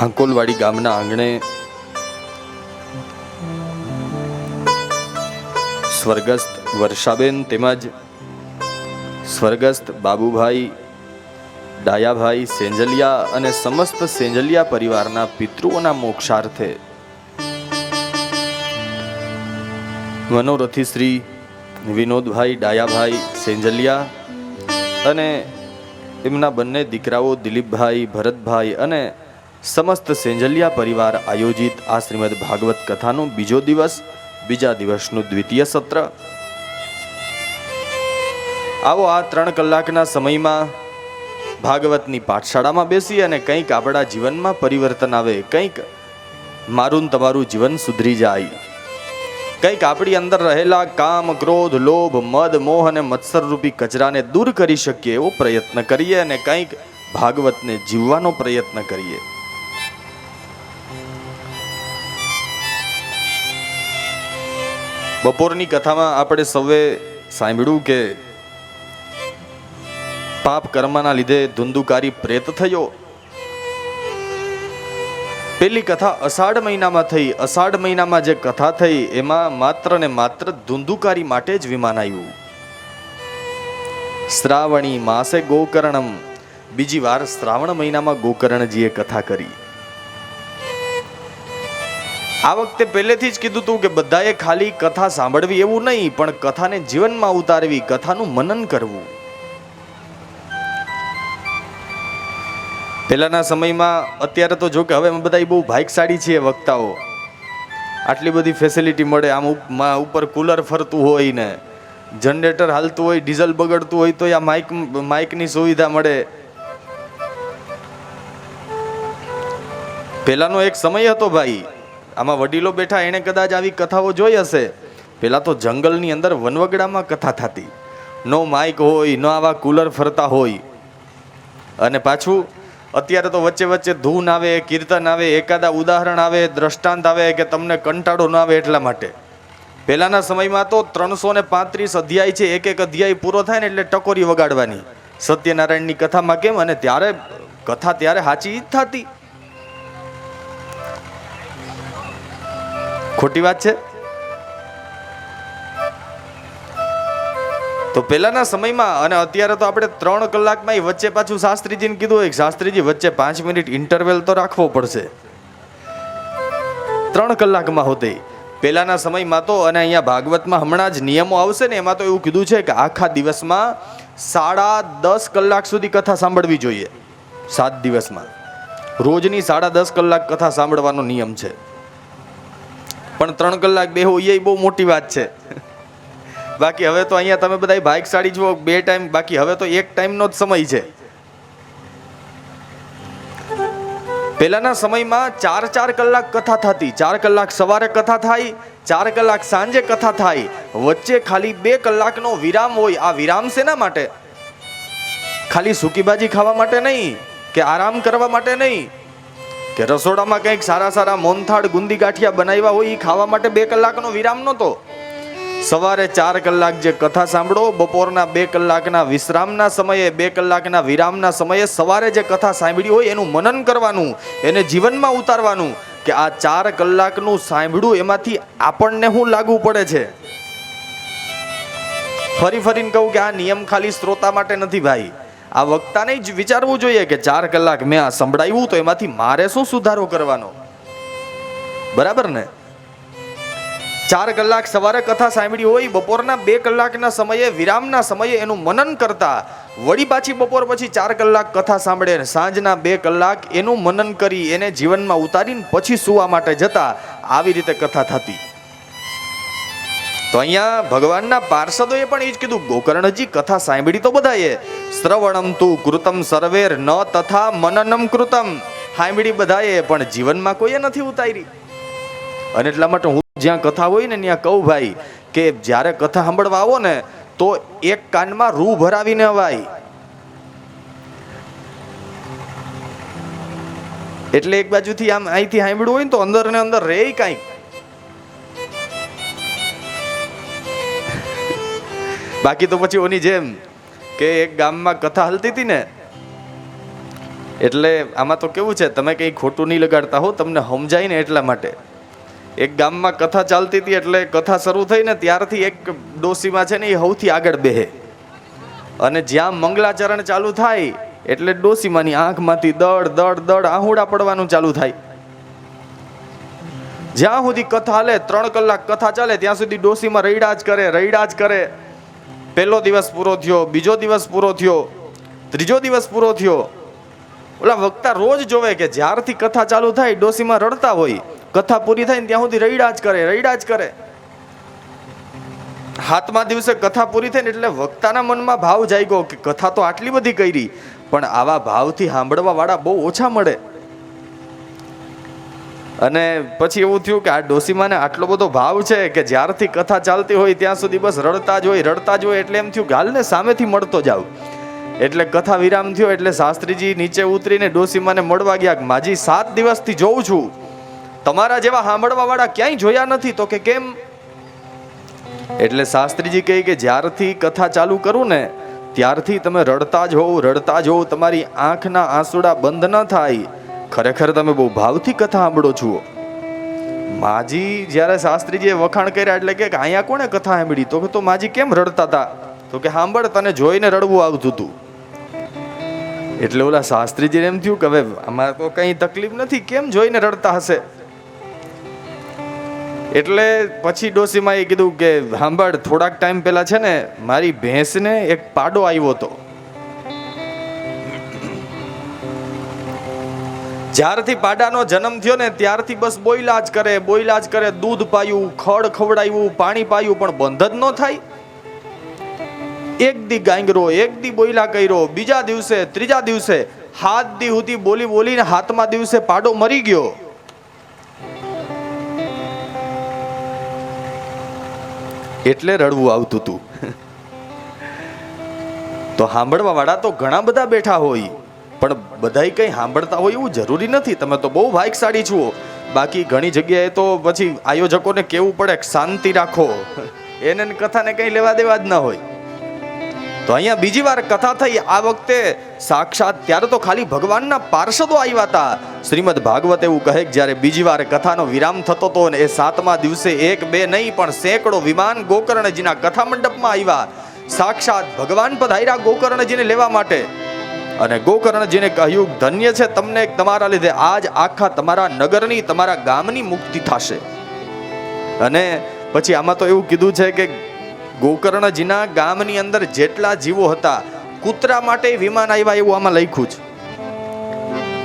હાંકોલવાડી ગામના આંગણે સ્વર્ગસ્થ વર્ષાબેન તેમજ સ્વર્ગસ્થ બાબુભાઈ ડાયાભાઈ સેંજલિયા અને સમસ્ત સેંજલિયા પરિવારના પિતૃઓના મોક્ષાર્થે મનોરથી શ્રી વિનોદભાઈ ડાયાભાઈ સેંજલિયા અને એમના બંને દીકરાઓ દિલીપભાઈ ભરતભાઈ અને સમસ્ત સેંજલિયા પરિવાર આયોજિત આ શ્રીમદ ભાગવત કથાનો બીજો દિવસ, બીજા દિવસનું દ્વિતીય સત્ર. આવો આ 3 કલાકના સમયમાં ભાગવતની પાઠશાળામાં બેસી અને કંઈક આપણા જીવનમાં પરિવર્તન આવે, કંઈક મારું તમારું જીવન સુધરી જાય, કંઈક આપણી અંદર રહેલા કામ, ક્રોધ, લોભ, મદ, મોહ અને મત્સર રૂપી કચરાને દૂર કરી શકીએ એવો પ્રયત્ન કરીએ અને કંઈક ભાગવતને જીવવાનો પ્રયત્ન કરીએ. બપોરની કથામાં આપણે સૌએ સાંભળ્યું કે પાપ કર્મના લીધે ધુંધુકારી પ્રેત થયો. પેલી કથા અષાઢ મહિનામાં થઈ. અષાઢ મહિનામાં જે કથા થઈ એમાં માત્ર ને માત્ર ધુંધુકારી માટે જ વિમાન આવ્યું. શ્રાવણી માસે ગોકર્ણમ, બીજી વાર શ્રાવણ મહિનામાં ગોકર્ણજીએ કથા કરી. આ વખતે પહેલેથી જ કીધું હતું કે બધાએ ખાલી કથા સાંભળવી એવું નહીં, પણ કથાને જીવનમાં ઉતારવી, કથાનું મનન કરવું. પહેલાના સમયમાં, અત્યારે તો જો કે હવે બધા બહુ ભાગ્યશાળી છીએ વક્તાઓ, આટલી બધી ફેસિલિટી મળે. આમ ઉપર કુલર ફરતું હોય ને જનરેટર હાલતું હોય, ડીઝલ બગડતું હોય તો આ માઇકની સુવિધા મળે. પહેલાનો એક સમય હતો ભાઈ, આમાં વડીલો બેઠા, એણે કદાચ આવી કથાઓ જોઈ હશે. પહેલા તો જંગલની અંદર વનવગડામાં કથા થતી, નો માઇક હોય, નો આવા કુલર ફરતા હોય. અને પાછું અત્યારે તો વચ્ચે વચ્ચે ધૂન આવે, કીર્તન આવે, એકાદા ઉદાહરણ આવે, દ્રષ્ટાંત આવે કે તમને કંટાળો ન આવે એટલા માટે. પહેલાના સમયમાં તો 335 અધ્યાય છે, એક અધ્યાય પૂરો થાય ને એટલે ટકોરી વગાડવાની સત્યનારાયણની કથામાં. કેમ? અને ત્યારે કથા ત્યારે સાચી જ થતી. ખોટી વાત છે? તો પહેલાના સમયમાં. અને અત્યારે તો આપણે 3 કલાકમાં વચ્ચે પાછું શાસ્ત્રીજીને કીધું હોય, શાસ્ત્રીજી વચ્ચે 5 મિનિટ ઇન્ટરવેલ તો રાખવો પડશે. 3 કલાકમાં હોતી પહેલાના સમયમાં તો. અને અહીંયા ભાગવતમાં હમણાં જ નિયમો આવશે ને, એમાં તો એવું કીધું છે કે આખા દિવસમાં 10.5 કલાક સુધી કથા સાંભળવી જોઈએ. 7 દિવસમાં રોજની 10.5 કલાક કથા સાંભળવાનો નિયમ છે. પણ 3 કલાક બેહો એ બહુ મોટી વાત છે. બાકી હવે તો અહીંયા તમે બધા ભાગ્યશાળી જુઓ, 2 ટાઈમ, બાકી હવે તો 1 ટાઈમનો જ સમય છે. પહેલાના સમયમાં 4 કલાક કથા થતી. 4 કલાક સવારે કથા થાય, 4 કલાક સાંજે કથા થાય, વચ્ચે ખાલી 2 કલાકનો વિરામ હોય. આ વિરામ શેના માટે? ખાલી સૂકી ભાજી ખાવા માટે નહીં, કે આરામ કરવા માટે નહીં, કે રસોડામાં કંઈક સારા મોનથાળ ગુંદી ગાંઠિયા બનાવ્યા હોય એ ખાવા માટે 2 કલાકનો વિરામ નહોતો. સવારે 4 કલાક જે કથા સાંભળો, બપોરના 2 કલાકના વિશ્રામના સમયે, 2 કલાકના વિરામના સમયે સવારે જે કથા સાંભળી હોય એનું મનન કરવાનું, એને જીવનમાં ઉતારવાનું કે આ 4 કલાકનું સાંભળ્યું એમાંથી આપણને શું લાગુ પડે છે. ફરીને કહું કે આ નિયમ ખાલી શ્રોતા માટે નથી ભાઈ. આ વક્તાને જ વિચારવું જોઈએ કે 4 કલાક મેં આ સંભળાવ્યું તો એમાંથી મારે શું સુધારો કરવાનો. બરાબર ને? 4 કલાક સવારે કથા સાંભળી હોય, બપોરના 2 કલાકના સમયે, વિરામના સમયે એનું મનન કરતા, વળી પાછી બપોર પછી 4 કલાક કથા સાંભળે, સાંજના 2 કલાક એનું મનન કરી, એને જીવનમાં ઉતારીને પછી સુવા માટે જતા. આવી રીતે કથા થતી. તો અહીંયા ભગવાનના પાર્ષદોએ પણ એ જ કીધું, ગોકર્ણજી કથા સાંભળી તો બધાએ, શ્રવણમ તુ કૃતમ સર્વેર ન તથા મનનમ કૃતમ, સાંભળી બધાએ પણ જીવનમાં કોઈએ નથી ઉતારી. અને એટલા માટે હું જ્યાં કથા હોય ને ત્યાં કહું ભાઈ કે જ્યારે કથા સાંભળવા આવો ને તો એક કાનમાં રૂ ભરાવીને અવાય. એટલે એક બાજુથી આમ અહીંથી સાંભળ્યું હોય ને તો અંદર ને અંદર રે કાંઈક. બાકી તો પછી ઓની જેમ કે એક ગામમાં કથા હાલતી હતી ને એટલે આમાં તો કેવું છે, તમે કંઈ ખોટું નહીં લગાડતા હો, તમને સમજાય ને એટલા માટે. એક ગામમાં કથા ચાલતી હતી, એટલે કથા શરૂ થઈ ને ત્યારથી એક ડોસીમાં છે ને એ સૌથી આગળ બેહે, અને જ્યાં મંગલાચરણ ચાલુ થાય એટલે ડોસીમાની આંખમાંથી દડ દડ દડ આહુડા પડવાનું ચાલુ થાય. જ્યાં સુધી કથા હાલે, 3 કલાક કથા ચાલે, ત્યાં સુધી ડોસીમાં રૈડા જ કરે. પહેલો દિવસ પૂરો થયો, બીજો દિવસ પૂરો થયો, ત્રીજો દિવસ પૂરો થયો. ઓલા વક્તા રોજ જોવે કે જ્યારથી કથા ચાલુ થાય ડોસીમાં રડતા હોય, કથા પૂરી થાય ને ત્યાં સુધી રૈડા જ કરે. 7મા દિવસે કથા પૂરી થઈ ને એટલે વક્તાના મનમાં ભાવ જાગ્યો કે કથા તો આટલી બધી કરી, પણ આવા ભાવથી સાંભળવા વાળા બહુ ઓછા મળે. અને પછી એવું થયું કે આ ડોસીમાને આટલો બધો ભાવ છે કે જ્યારથી કથા ચાલતી હોય ત્યાં સુધી બસ રડતા જ હોય. એટલે એમ થયું કે હાલ ને સામેથી મળતો જાવ. એટલે કથા વિરામ થયો એટલે શાસ્ત્રીજી નીચે ઉતરીને ડોસીમાને મળવા ગયા કે માજી 7 દિવસથી જોઉં છું, તમારા જેવા સાંભળવા વાળા ક્યાંય જોયા નથી. તો કે કેમ? એટલે શાસ્ત્રીજી કહે કે જ્યારથી કથા ચાલુ કરું ને ત્યારથી તમે રડતા જ હોવ, તમારી આંખના આંસુડા બંધ ન થાય. ખરેખર તમે બહુ ભાવથી કથા સાંભળો છો. માજી જ્યારે શાસ્ત્રીજીએ વખાણ કર્યા એટલે કે અહીંયા કોણે કથા સાંભળી? તો માજી કેમ રડતા હતા? તો કે સાંભળ, તને જોઈને રડવું આવતું હતું. એટલે ઓલા શાસ્ત્રીજીને એમ થયું કે હવે આમાં તો કઈ તકલીફ નથી, કેમ જોઈને રડતા હશે? એટલે પછી ડોસીમાએ કીધું કે સાંભળ, થોડાક ટાઈમ પહેલા છે ને મારી ભેંસને એક પાડો આવ્યો હતો. જ્યારથી પાડાનો જન્મ થયો ને ત્યારથી બસ બોયલા જ કરે. દૂધ પાયું, ખડ ખવડાવ્યું, પાણી પાયું, પણ બંધ જ ન થાય. એક દી ગાંગરો, એક દી બોયલા કર્યો, બીજા દિવસે, ત્રીજા દિવસે, 7 દી સુધી બોલીને 7મા દિવસે પાડો મરી ગયો. એટલે રડવું આવતું હતું. તો સાંભળવા વાળા તો ઘણા બધા બેઠા હોય, પણ બધાય કંઈ સાંભળતા હોય એવું જરૂરી નથી. તમે તો બહુ ભાગ્યશાળી છો. બાકી ઘણી જગ્યાએ તો પછી આયોજકોને કહેવું પડે કે શાંતિ રાખો, એને કથાને કંઈ લેવા દેવા જ ન હોય. તો અહીંયા બીજી વાર કથા થઈ. આ વખતે સાક્ષાત ત્યારે તો ખાલી ભગવાનના પાર્ષદો આવ્યા હતા. શ્રીમદ ભાગવત એવું કહે કે જ્યારે બીજી વાર કથાનો વિરામ થતો હતો ને એ 7મા દિવસે 1 2 નહીં પણ સેંકડો વિમાન ગોકર્ણજીના કથા મંડપમાં આવ્યા. સાક્ષાત ભગવાન પધાર્યા ગોકર્ણજીને લેવા માટે. અને ગોકર્ણજીને કહ્યું, ધન્ય છે તમને, તમારા લીધે આજ આખા તમારા નગરની, તમારા ગામની મુક્તિ થશે. અને પછી આમાં તો એવું કીધું છે કે ગોકર્ણજીના ગામની અંદર જેટલા જીવો હતા, કૂતરા માટે વિમાન આવ્યા એવું આમાં લખ્યું છે.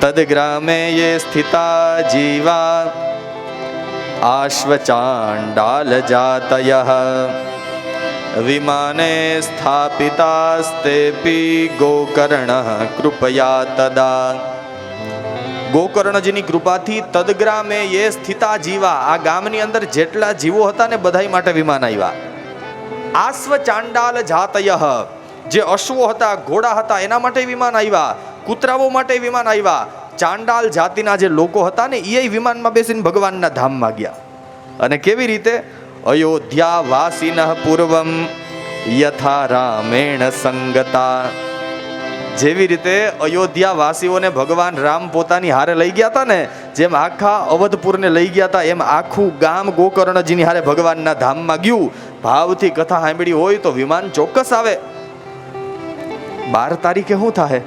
તદ ગ્રામે યે સ્થિતા જીવા આશ્વચાંડાલ જાતયઃ વિમાને સ્થાપિતાસ્તેપી ગોકર્ણઃ કૃપયા તદા. ગોકર્ણજીની કૃપાથી તદગ્રામે યે સ્થિતા જીવા, આ ગામની અંદર જેટલા જીવો હતા ને બધાય માટે વિમાન આવ્યા. આશ્વ ચાંડાલ જાતયઃ, જે અશ્વો હતા, ઘોડા હતા, એના માટે વિમાન આવ્યા. કૂતરાઓ માટે વિમાન આવ્યા. ચાંડાલ જાતિના જે લોકો હતા ને એ વિમાનમાં બેસીને ભગવાનના ધામમાં ગયા. અને કેવી રીતે? અયોધ્યા વાસિનઃ પૂર્વમ યથા રામેણ સંગતા. જેવી રીતે અયોધ્યા વાસીઓને ભગવાન રામ પોતાની હારે લઈ ગયા હતા ને, જેમ આખા અવધપુરને લઈ ગયા હતા, એમ આખું ગામ ગોકર્ણજીની હારે ભગવાનના ધામમાં ગયું. ભાવથી કથા સાંભળી હોય તો વિમાન ચોક્કસ આવે. 12 તારીખે શું થાય?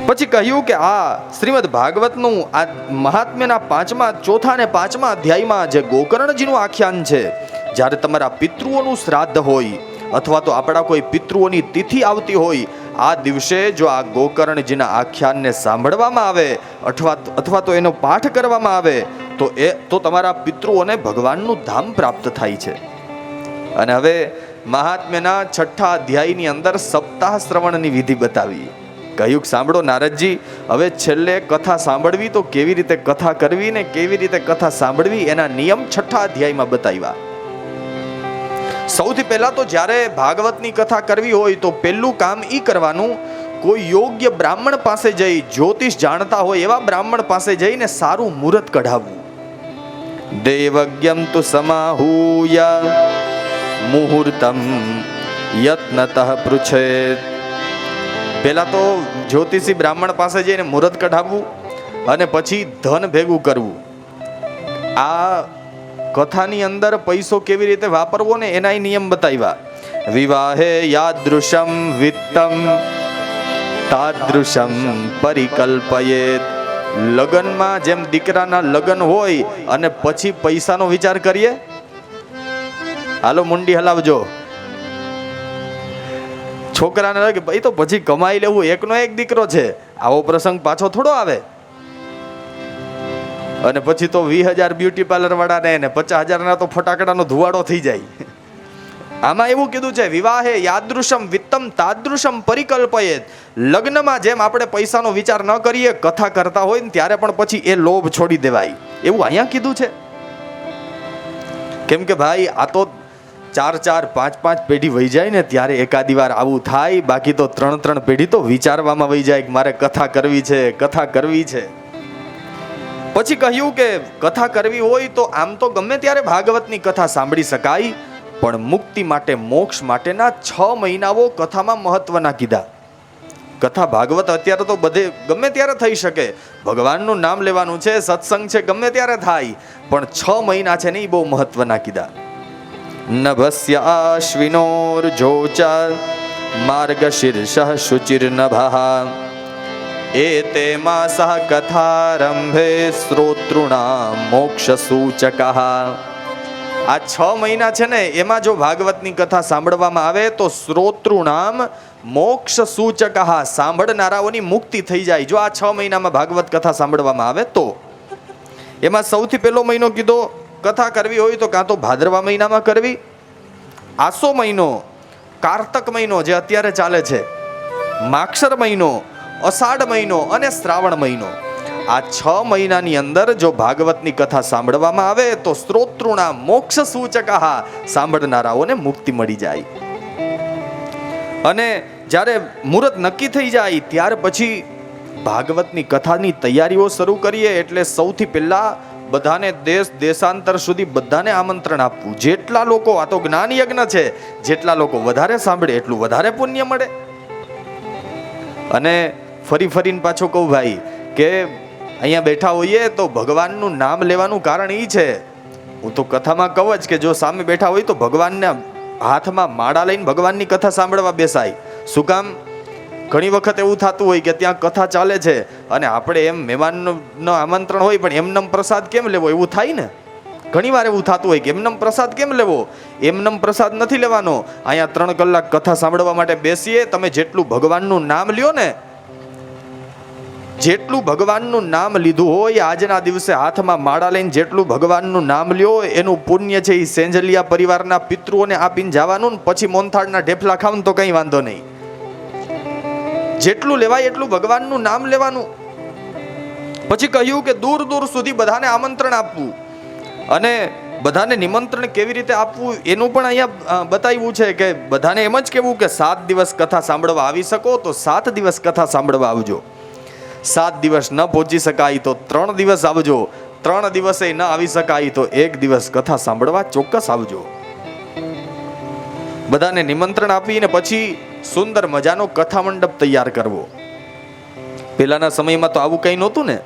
પછી કહ્યું કે આ શ્રીમદ ભાગવતનું આ મહાત્મ્યના 4થા અને 5મા અધ્યાયમાં જે ગોકર્ણજીનું આખ્યાન છે, જ્યારે તમારા પિતૃઓનું શ્રાદ્ધ હોય અથવા તો આપણા કોઈ પિતૃઓની તિથિ આવતી હોય, આ દિવસે જો આ ગોકર્ણજીના આખ્યાનને સાંભળવામાં આવે અથવા તો એનો પાઠ કરવામાં આવે તો તમારા પિતૃઓને ભગવાનનું ધામ પ્રાપ્ત થાય છે. અને હવે મહાત્મ્યના 6થા અધ્યાયની અંદર સપ્તાહ શ્રવણની વિધિ બતાવી. કહ્યું કે સાંભળો નારદજી, હવે છેલ્લે કથા સાંભળવી તો કેવી રીતે કથા કરવી ને કેવી રીતે કથા સાંભળવી એના નિયમ 6થા અધ્યાયમાં બતાવ્યા. સૌથી પહેલા તો જ્યારે ભાગવતની કથા કરવી હોય તો પહેલું કામ ઈ કરવાનું, કોઈ યોગ્ય બ્રાહ્મણ પાસે જઈ, જ્યોતિષ જાણતા હોય એવા બ્રાહ્મણ પાસે જઈને સારું મુહૂર્ત કઢાવવું. દેવજ્ઞમ તુ સમાહૂય મુહૂર્તમ યત્નતઃ પૃચ્છેત પહેલા તો જ્યોતિષી બ્રાહ્મણ પાસે જઈને મુહૂર્ત કઢાવવું અને પછી ધન ભેગું કરવું. આ કથાની અંદર પૈસો કેવી રીતે વાપરવો ને એના નિયમ બતાવ્યા. વિવાહે યાદૃશમ વિત્તમ તાદૃશમ પરિકલ્પયેત. લગ્નમાં જેમ દીકરાના લગ્ન હોય અને પછી પૈસાનો વિચાર કરીએ. હાલો મુંડી હલાવજો. છોકરાને લાગે ભાઈ તો પછી કમાઈ લેવું, એકનો એક દીકરો છે, આવો પ્રસંગ પાછો થોડો આવે. અને પછી તો 20,000 બ્યુટી પાર્લર વાળાને ને 50,000 તો ફટાકડાનો ધુવાડો થઈ જાય. આમાં એવું કીધું છે વિવાહે યાદૃશમ વિત્તમ તાદૃશમ પરિકલ્પયેત. લગ્નમાં જેમ આપણે પૈસાનો વિચાર ન કરીએ, કથા કરતા હોય ને ત્યારે પણ પછી એ લોભ છોડી દેવાય, એવું અહીંયા કીધું છે. કેમ કે ભાઈ આ તો 4-4, 5-5 પેઢી વહી જાય ને ત્યારે એકાદી વાર આવું થાય, બાકી તો 3-3 પેઢી તો વિચારવામાં વહી જાય કે મારે કથા કરવી છે, કથા કરવી છે. પછી કહ્યું કે કથા કરવી હોય તો આમ તો ગમે ત્યારે ભાગવતની કથા સાંભળી શકાય, પણ મુક્તિ માટે, મોક્ષ માટેના 6 મહિનાઓ કથામાં મહત્વના કીધા. કથા ભાગવત અત્યારે તો બધે ગમે ત્યારે થઈ શકે, ભગવાનનું નામ લેવાનું છે, સત્સંગ છે, ગમે ત્યારે થાય, પણ 6 મહિના છે ને એ બહુ મહત્વના કીધા. નભસ્ય આશ્વિનોર્જોચા માર્ગશીર્ષઃ શુચિર્નભઃ એતે માસઃ કથારંભે શ્રોતૃણામ મોક્ષ સૂચકઃ. આ 6 મહિના છે ને એમાં જો ભાગવતની કથા સાંભળવામાં આવે તો શ્રોતૃણામ મોક્ષ સૂચકઃ, સાંભળનારાઓની મુક્તિ થઈ જાય જો આ 6 મહિનામાં ભાગવત કથા સાંભળવામાં આવે તો. એમાં સૌથી પહેલો મહિનો કીધો કથા કરવી હોય તો કાં તો ભાદરવા મહિનામાં કરવી, આસો મહિનો, કારતક મહિનો જે અત્યારે ચાલે છે, માક્ષર મહિનો, અષાઢ મહિનો અને શ્રાવણ મહિનો. આ 6 મહિનાની અંદર જો ભાગવતની કથા સાંભળવામાં આવે તો શ્રોતૃણા મોક્ષ સૂચકઃ, સાંભળનારાઓને મુક્તિ મળી જાય. અને જ્યારે મુહૂર્ત નક્કી થઈ જાય ત્યાર પછી ભાગવતની કથાની તૈયારીઓ શરૂ કરીએ. એટલે સૌથી પહેલા બધાને દેશ દેશાંતર સુધી બધાને આમંત્રણ આપવું. જેટલા લોકો, આ તો જ્ઞાન યજ્ઞ છે, જેટલા લોકો વધારે સાંભળે એટલું વધારે પુણ્ય મળે. અને ફરીને પાછો કહું ભાઈ કે અહીંયા બેઠા હોઈએ તો ભગવાનનું નામ લેવાનું કારણ એ છે, હું તો કથામાં કહું જ કે જો સામે બેઠા હોય તો ભગવાનના હાથમાં માળા લઈને ભગવાનની કથા સાંભળવા બેસાય. શું કામ? ઘણી વખત એવું થતું હોય કે ત્યાં કથા ચાલે છે અને આપણે એમ મહેમાનનું આમંત્રણ હોય પણ એમનેમ પ્રસાદ કેમ લેવો, એવું થાય ને. ઘણી વાર એવું થતું હોય કે એમનેમ પ્રસાદ કેમ લેવો. એમનેમ પ્રસાદ નથી લેવાનો. અહીંયા 3 કલાક કથા સાંભળવા માટે બેસીએ, તમે જેટલું ભગવાનનું નામ લ્યો ને, જેટલું ભગવાનનું નામ લીધું હોય આજના દિવસે હાથમાં માળા લઈને જેટલું ભગવાનનું નામ લ્યો એનું પુણ્ય છે એ સેંજલિયા પરિવારના પિતૃઓને આપીને જવાનું, પછી મોનથાળના ઢેફલા ખાવ તો કંઈ વાંધો નહીં. જેટલું લેવાય એટલું ભગવાનનું નામ લેવાનું. પછી કહ્યું કે દૂર દૂર સુધી બધાને આમંત્રણ આપવું. અને બધાને નિમંત્રણ કેવી રીતે આપવું એનું પણ અહીંયા બતાવ્યું છે કે બધાને એમ જ કહેવું કે 7 દિવસ કથા સાંભળવા આવી શકો તો 7 દિવસ કથા સાંભળવા આવજો. 7 દિવસ ન પહોંચી શકાય તો 3 દિવસ આવજો. 3 દિવસે ન આવી શકાય તો 1 દિવસ કથા સાંભળવા ચોક્કસ આવજો. બધાને નિમંત્રણ આપીને પછી સુંદર મજાનો કથા મંડપ તૈયાર કરવો. પહેલાના સમયમાં તો આવું કંઈ નહોતું ને,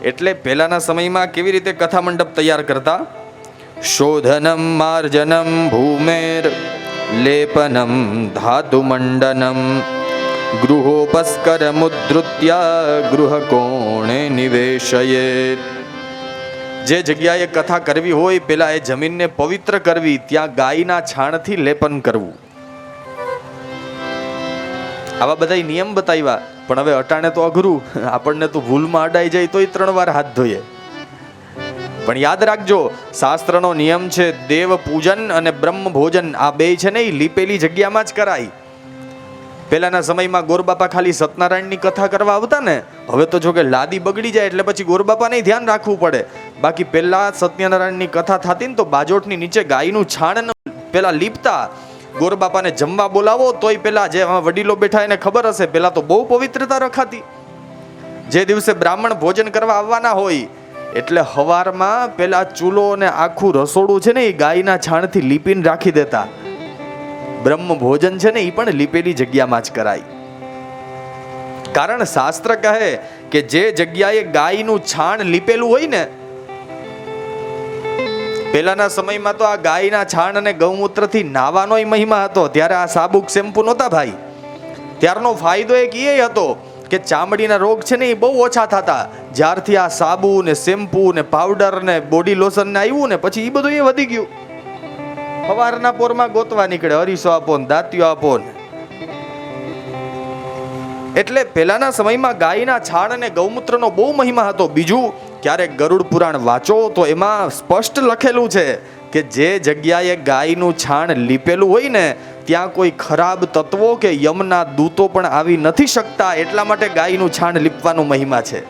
એટલે પહેલાના સમયમાં કેવી રીતે કથા મંડપ તૈયાર કરતા? શોધનમ માર્જનમ ભૂમેર લેપનમ ધાતુમંડનમ ગૃહોપસ્કરમુદ્ધૃત્ય ગૃહ કોણે નિવેશયેત. જે જગ્યાએ કથા કરવી હોય પેલા એ જમીનને પવિત્ર કરવી, ત્યાં ગાયના છાણથી લેપન કરવું. આવા બધા નિયમ બતાવ્યા. પણ હવે અટાણે તો અઘરું, આપણને તો ભૂલમાં અડાઈ જાય તોય 3 વાર હાથ ધોઈએ. પણ યાદ રાખજો, શાસ્ત્રનો નિયમ છે દેવ પૂજન અને બ્રહ્મ ભોજન, આ બે છે ને એ લીપેલી જગ્યામાં જ કરાય. પહેલાના સમયમાં ગોરબાપા ખાલી સત્યનારાયણની કથા કરવા આવતા ને, હવે તો જો કે લાદી બગડી જાય એટલે પછી ગોરબાપાને ધ્યાન રાખવું પડે. બાકી પહેલા સત્યનારાયણની કથા થતી ને તો બાજોટની નીચે ગાયનું છાણ પેલા લીપતા. ગોરબાપાને જમવા બોલાવો તોય પેલા જે વડીલો બેઠા એને ખબર હશે, પેલા તો બહુ પવિત્રતા રખાતી. જે દિવસે બ્રાહ્મણ ભોજન કરવા આવવાના હોય એટલે હવારમાં પેલા ચૂલો અને આખું રસોડું છે ને એ ગાયના છાણથી લીપીને રાખી દેતા. બ્રહ્મ ભોજન છે ને એ પણ લીપેલી જગ્યામાં જ કરાય. કારણ શાસ્ત્ર કહે કે જે જગ્યાએ ગાયનું છાણ લીપેલું હોય ને, પહેલાના સમયમાં તો આ ગાયના છાણ અને ગૌમૂત્રથી નાહવાનોય મહિમા હતો. ત્યારે આ સાબુ શેમ્પુ નહોતા ભાઈ. ત્યારનો ફાયદો એક એ હતો કે ચામડીના રોગ છે ને એ બહુ ઓછા થતા. જ્યારથી આ સાબુ ને શેમ્પુ ને પાવડર ને બોડી લોશન ને આવ્યું ને પછી એ બધું એ વધી ગયું. સવારના પોરમાં ગોતવા નીકળે, અરીસો આપો ને દાંતિયો આપો ને. એટલે પહેલાના સમયમાં ગાયના છાણ અને ગૌમૂત્રનો બહુ મહિમા હતો. બીજું, ક્યારેક ગરુડ પુરાણ વાંચો તો એમાં સ્પષ્ટ લખેલું છે કે જે જગ્યાએ ગાયનું છાણ લીપેલું હોય ને ત્યાં કોઈ ખરાબ તત્વો કે યમના દૂતો પણ આવી નથી શકતા. એટલા માટે ગાયનું છાણ લીપવાનો મહિમા છે.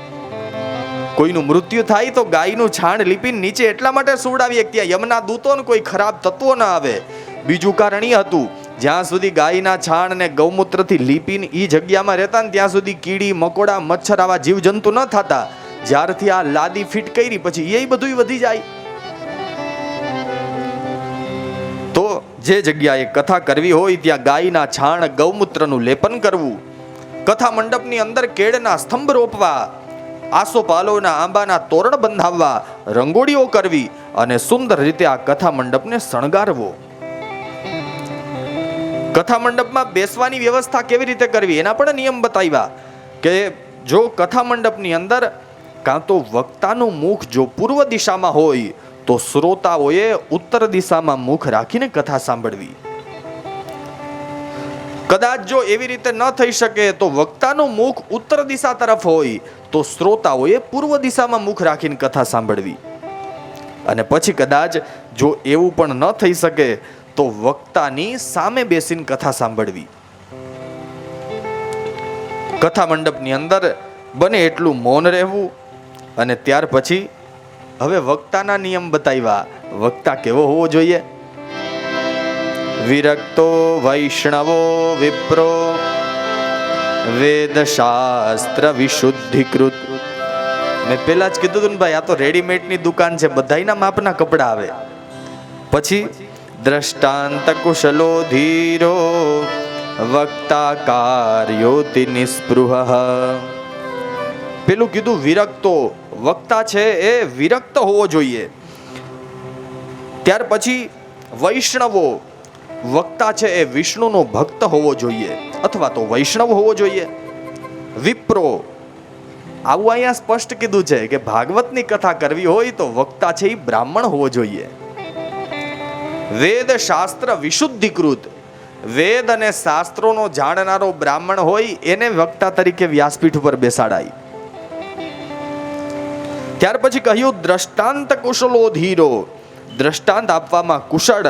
કોઈનું મૃત્યુ થાય તો ગાયનું છાણ લીપીને નીચે એટલા માટે સુવડાવીએ કે ત્યાં યમના દૂતો ને કોઈ ખરાબ તત્વો ના આવે. બીજું કારણ એ હતું, જ્યાં સુધી ગાયના છાણ અને ગૌમૂત્રથી લીપીને એ જગ્યામાં રહેતા ને ત્યાં સુધી કીડી મકોડા મચ્છર આવા જીવજંતુ ન થતા. જ્યારથી આ લાદી ફિટ કરી પછી એ બધું વધી જાય. તો જે જગ્યાએ કથા કરવી હોય ત્યાં ગાયના છાણ ગૌમૂત્રનું લેપન કરવું. કથા મંડપની અંદર કેળના સ્તંભ રોપવા, આસોપાલોના આંબાના તોરણ બંધાવવા, રંગોળીઓ કરવી અને સુંદર રીતે આ કથા મંડપને શણગારવો. કથા મંડપમાં બેસવાની વ્યવસ્થા કેવી રીતે કરવી એના પણ નિયમ બતાવ્યા કે જો કથા મંડપની અંદર કાં તો વક્તાનું મુખ જો પૂર્વ દિશામાં હોય તો શ્રોતાઓએ ઉત્તર દિશામાં મુખ રાખીને કથા સાંભળવી. કદાચ જો એવી રીતે ન થઈ શકે તો વક્તાનું મુખ ઉત્તર દિશા તરફ હોય તો શ્રોતાઓએ પૂર્વ દિશામાં મુખ રાખીને કથા સાંભળવી. અને પછી કદાચ જો એવું પણ ન થઈ શકે તો વક્તાની સામે બેસીને કથા સાંભળવી. કથા મંડપની અંદર બને એટલું મૌન રહેવું. અને ત્યાર પછી હવે વક્તાના નિયમ બતાવ્યા. વક્તા કેવો હોવો જોઈએ? વિરક્તો વૈષ્ણવો વિપ્રો વેદ શાસ્ત્ર વિશુદ્ધિકૃત. મેં પેલા જ કીધું હતું ને ભાઈ, આ તો રેડીમેડની દુકાન છે, બધાયના માપના કપડા આવે. પછી દ્રષ્ટાંત કુશલો ધીરો વક્તા કાર્યોતિ નિસ્પૃહ. પેલું કીધું વિરક્તો, વક્તા છે એ વિરક્ત હોવો જોઈએ. ત્યાર પછી વૈષ્ણવો, વક્તા છે એ વિષ્ણુનો ભક્ત હોવો જોઈએ અથવા તો વૈષ્ણવ હોવો જોઈએ. વિપ્રો, આવું અહીંયા સ્પષ્ટ કીધું છે કે ભાગવતની કથા કરવી હોય તો વક્તા છે એ બ્રાહ્મણ હોવો જોઈએ. વેદ શાસ્ત્ર વિશુદ્ધિકૃત, વેદ અને શાસ્ત્રોનો જાણનારો બ્રાહ્મણ હોય એને વક્તા તરીકે વ્યાસપીઠ ઉપર બેસાડાય. ત્યાર પછી કહ્યું દ્રષ્ટાંત કુશલો ધીરો, દ્રષ્ટાંત આપવામાં કુશળ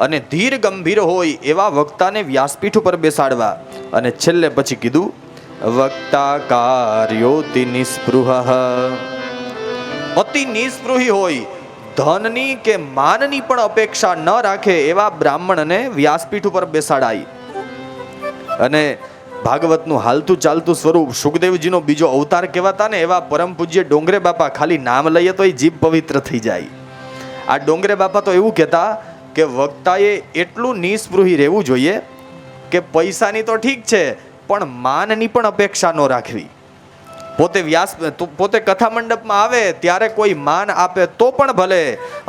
અને ધીર ગંભીર હોય એવા વક્તાને વ્યાસપીઠ ઉપર બેસાડવા. અને છેલ્લે પછી કીધું વક્તા કાર્યોતિ નિસ્પૃહ, અતિ નિસ્પૃહી હોય, ધનની કે માનની પણ અપેક્ષા ન રાખે એવા બ્રાહ્મણને વ્યાસપીઠ ઉપર બેસાડાય. અને ભાગવતનું હાલતું ચાલતું સ્વરૂપ સુખદેવજીનો બીજો અવતાર કહેવાતા ને એવા પરમ પૂજ્ય ડોંગરે બાપા, ખાલી નામ લઈએ તો એ જીભ પવિત્ર થઈ જાય. આ ડોંગરે બાપા તો એવું કહેતા કે વક્તાએ એટલું નિસ્પૃહી રહેવું જોઈએ કે પૈસાની તો ઠીક છે પણ માનની પણ અપેક્ષા ન રાખવી. પોતે કથા મંડપમાં આવે ત્યારે કોઈ માન આપે તો પણ ભલે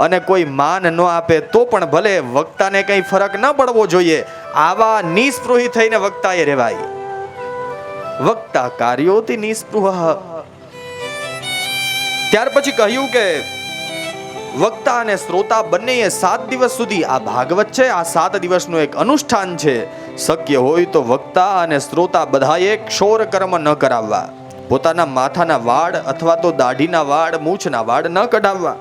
અને કોઈ માન ન આપે તો પણ ભલે, વક્તાને કંઈ ફરક ન પડવો જોઈએ. આવા નિસ્પૃહી થઈને વક્તાએ રહેવાય. વક્તા કાર્યોતિ નિસ્પૃહ. ત્યાર પછી કહ્યું કે વક્તા અને શ્રોતા બંનેએ 7 દિવસ સુધી, આ ભાગવત છે, આ 7 દિવસનું એક અનુષ્ઠાન છે. શક્ય હોય તો વક્તા અને શ્રોતા બધાએ ક્ષોર કર્મ ન કરાવવા. પોતાના માથાના વાળ અથવા તો દાઢીના વાળ, મૂછના વાળ ન કઢાવવા.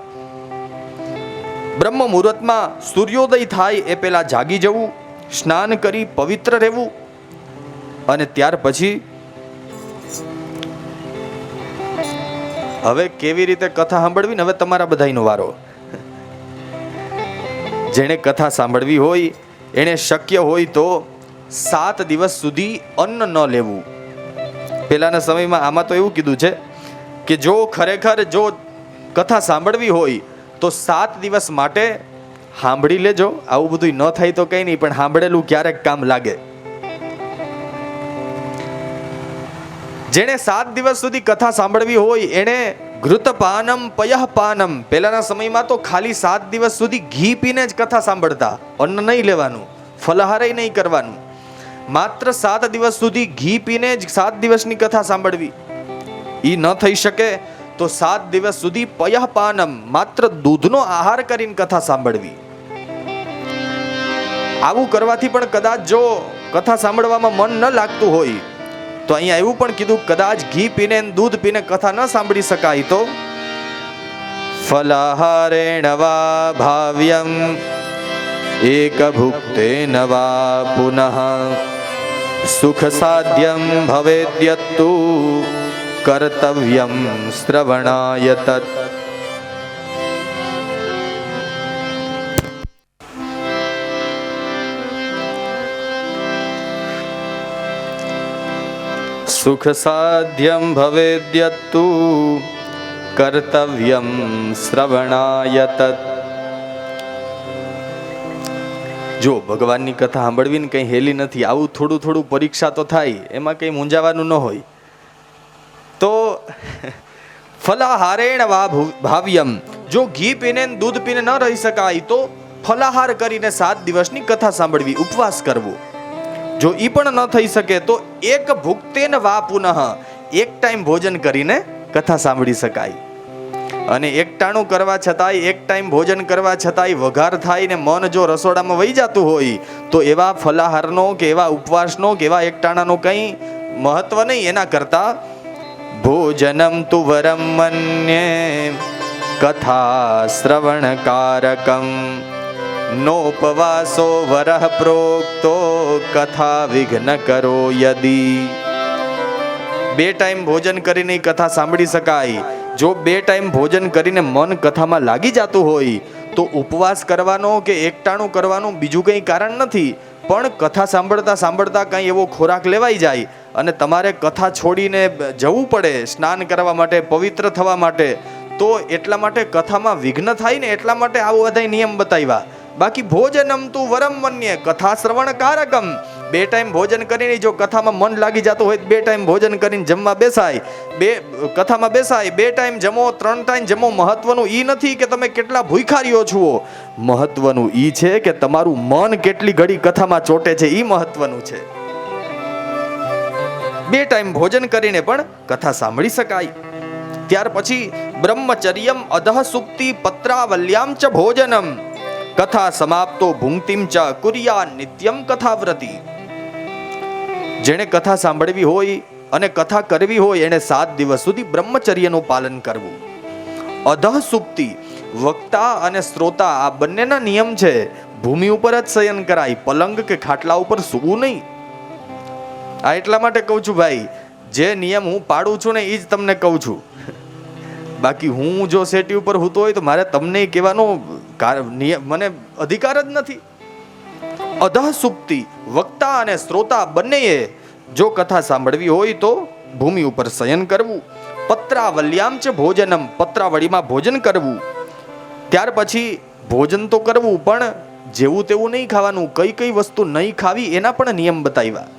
બ્રહ્મ મુહૂર્તમાં સૂર્યોદય થાય એ પહેલા જાગી જવું, સ્નાન કરી પવિત્ર રહેવું. અને ત્યાર પછી હવે કેવી રીતે કથા સાંભળવી ને હવે તમારા બધાનો વારો. જેણે કથા સાંભળવી હોય એને શક્ય હોય તો 7 દિવસ સુધી અન્ન ન લેવું. પહેલાના સમયમાં આમાં તો એવું કીધું છે કે જો ખરેખર જો કથા સાંભળવી હોય તો 7 દિવસ માટે સાંભળી લેજો. આવું બધું ન થાય તો કંઈ નહીં, પણ સાંભળેલું ક્યારેક કામ લાગે. જેણે 7 દિવસ સુધી કથા સાંભળવી હોય એણે ઘૃતપાનમ પયઃપાનમ, પહેલાના સમયમાં તો ખાલી 7 દિવસ સુધી ઘી પીને જ કથા સાંભળતા, અન્ન નહીં લેવાનું, ફલાહારે નહીં કરવાનું, માત્ર 7 દિવસ સુધી ઘી પીને જ 7 દિવસની કથા સાંભળવી. એ ન થઈ શકે તો 7 દિવસ સુધી પયઃપાનમ, માત્ર દૂધનો આહાર કરીને કથા સાંભળવી. આવું કરવાથી પણ કદાચ જો કથા સાંભળવામાં મન ન લાગતું હોય તો અહીંયા એવું પણ કીધું, કદાચ ઘી પીને દૂધ પીને કથા ન સાંભળી શકાય તો ફલાહારેણ વા ભાવ્યમ એક ભુક્તેન વા પુનઃ સુખ સાધ્યમ ભવેદ્યત્તુ કર્તવ્યમ શ્રવણાય તત. સુખ સાધ્યમ ભવેદ્યત્તુ કર્તવ્યમ શ્રવણાય તત. જો ભગવાનની કથા સાંભળવીને કંઈ હેલી નથી, આવું થોડું થોડું પરીક્ષા તો થાય, એમાં કંઈ મૂંઝાવાનું ન હોય. તો ફલાહારેણ વા ભાવ્યમ, જો ઘી પીને દૂધ પીને ન રહી શકાય તો ફલાહાર કરીને 7 દિવસની કથા સાંભળવી, ઉપવાસ કરવો. જો ઈ પણ ન થઈ શકે તો એક ભુક્તેન વા પુનઃ, એક ટાઈમ ભોજન કરીને કથા સાંભળી શકાય. અને એકટાણું કરવા છતાંય, એક ટાઈમ ભોજન કરવા છતાંય વઘાર થાય ને મન જો રસોડામાં વહી જતું હોય તો એવા ફલાહારનો કે એવા ઉપવાસનો કે એવા એકટાણાનો કંઈ મહત્વ નહીં. એના કરતા ભોજનમ તુ વરમ મન્યે કથા શ્રવણકારકમ નોપવાસો વરહ પ્રોક્તો કથા વિઘ્ન કરો યદી. 2 ટાઈમ ભોજન કરીને કથા સાંભળી શકાય. જો 2 ટાઈમ ભોજન કરીને મન કથામાં લાગી જતું હોય તો ઉપવાસ કરવાનો કે એકટાણું કરવાનું બીજું કંઈ કારણ નથી. પણ કથા સાંભળતા સાંભળતા કંઈ એવો ખોરાક લેવાઈ જાય અને તમારે કથા છોડીને જવું પડે સ્નાન કરવા માટે, પવિત્ર થવા માટે, તો એટલા માટે કથામાં વિઘ્ન થાય ને એટલા માટે આવો બધા નિયમ બતાવ્યા. બાકી ભોજનમ તુ વરમ મન્યે કથા શ્રવણ કારકમ, 2 ટાઈમ ભોજન કરીને જો કથામાં મન લાગી જતું હોય 2 ટાઈમ ભોજન કરીને જમવા બેસાય, કથામાં બેસાય, 2 ટાઈમ જમો, 3 ટાઈમ જમો. મહત્વનું ઈ નથી કે તમે કેટલા ભૂખ્યા રહ્યો છો, મહત્વનું ઈ છે કે તમારું મન કેટલી ઘડી કથામાં ચોટે છે, ઈ મહત્વનું છે. 2 ટાઈમ ભોજન કરીને પણ કથા સાંભળી શકાય. ત્યાર પછી બ્રહ્મચર્યમ અધઃ સુક્તિ પત્રાવલ્યામ ચ ભોજનમ કથા સમાપ્તો ભુંક્તિમ ચ કુર્યા નિત્યમ કથાવ્રતિ. જેણે કથા સાંભળવી હોય અને કથા કરવી હોય એને 7 દિવસ સુધી બ્રહ્મચર્યનું પાલન કરવું. અધઃ સુક્તિ, વક્તા અને શ્રોતા આ બંનેના નિયમ છે. ભૂમિ ઉપર જ શયન કરાય, પલંગ કે ખાટલા ઉપર સૂવું નહીં. આ એટલા માટે કહું છું ભાઈ, જે નિયમ હું પાડું છું ને એ જ તમને કહું છું. બાકી હું જો સેટી ઉપર હોતો હોય તો મારે તમને કહેવાનો મને અધિકાર જ નથી. અધઃ સુક્તિ, વક્તા અને શ્રોતા બંનેએ જો કથા સાંભળવી હોય તો ભૂમિ ઉપર શયન કરવું. પત્રાવલ્યામ ચ ભોજનમ, પત્રાવળીમાં ભોજન કરવું. ત્યાર પછી ભોજન તો કરવું પણ જેવું તેવું નહીં ખાવાનું. કઈ કઈ વસ્તુ નહીં ખાવી એના પણ નિયમ બતાવ્યા.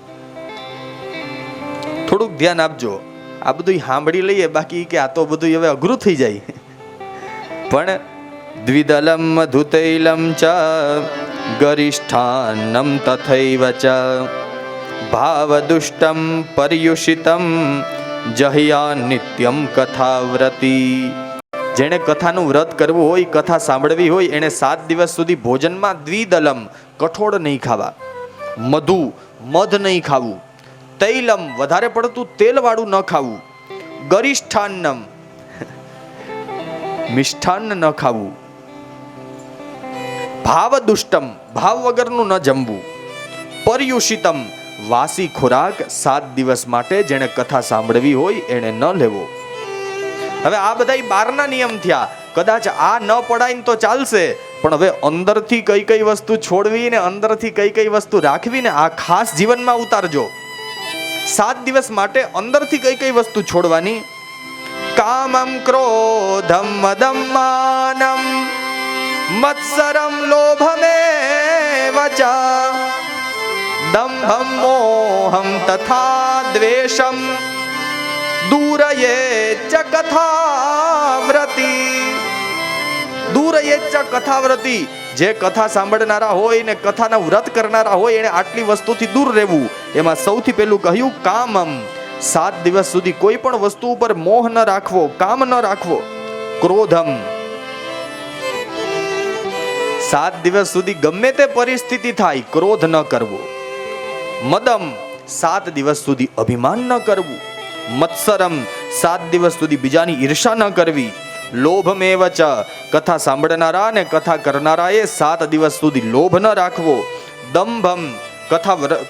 થોડુંક ધ્યાન આપજો. આ બધું સાંભળી લઈએ, બાકી કે આ તો બધું હવે અઘરું થઈ જાય. પણ દ્વિદલમ મધુતૈલમ ચ ગરિષ્ઠાન્નમ તથૈવ ચ ભાવદુષ્ટમ પર્યુષિતમ જહ્યા નિત્યમ કથાવ્રતિ. જેણે કથાનું વ્રત કરવું હોય, કથા સાંભળવી હોય, એને 7 દિવસ સુધી ભોજનમાં દ્વિદલમ, કઠોળ નહીં ખાવા, મધુ, મધ નહીં ખાવું, તૈલમ, વધારે પડતું તેલ વાળું ન ખાવું, ગરિષ્ઠાન્નમ, મિષ્ઠાન્ન ન ખાવું, ભાવદુષ્ટમ, ભાવ વગરનું ન જમવું, પર્યુષિતમ, વાસી ખોરાક 7 દિવસ માટે જેણે કથા સાંભળવી હોય એને ન લેવો. હવે આ બધા 12ના નિયમ થયા. કદાચ આ ન પડાય ને તો ચાલશે, પણ હવે અંદરથી કઈ કઈ વસ્તુ છોડવી ને અંદરથી કઈ કઈ વસ્તુ રાખવી ને આ ખાસ જીવનમાં ઉતારજો. 7 દિવસ માટે અંદરથી કઈ કઈ વસ્તુ છોડવાની? કામમ ક્રોધમ મદમ માનમ મત્સરમ લોભમેવ ચ દંભમ મોહમ તથા દ્વેષમ દૂરયે ચ કથાવ્રતિ. દૂરયે ચ કથાવ્રતિ, જે કથા સાંભળનારા હોય ને કથાના વ્રત કરનારા હોય એને આટલી વસ્તુથી દૂર રહેવું. એમાં સૌથી પહેલું કહ્યું કામમ. 7 દિવસ સુધી કોઈ પણ વસ્તુ ઉપર મોહ ન રાખવો, કામ ન રાખવો. ક્રોધમ, 7 દિવસ સુધી ગમે તે પરિસ્થિતિ થાય ક્રોધ ન કરવો. મદમ, 7 દિવસ સુધી અભિમાન ન કરવું. મત્સરમ, 7 દિવસ સુધી બીજાની ઈર્ષા ન કરવી. લોભમેવ ચ, કથા સાંભળનારા ને કથા કરનારાએ 7 દિવસ સુધી લોભ ન રાખવો. દંભમ,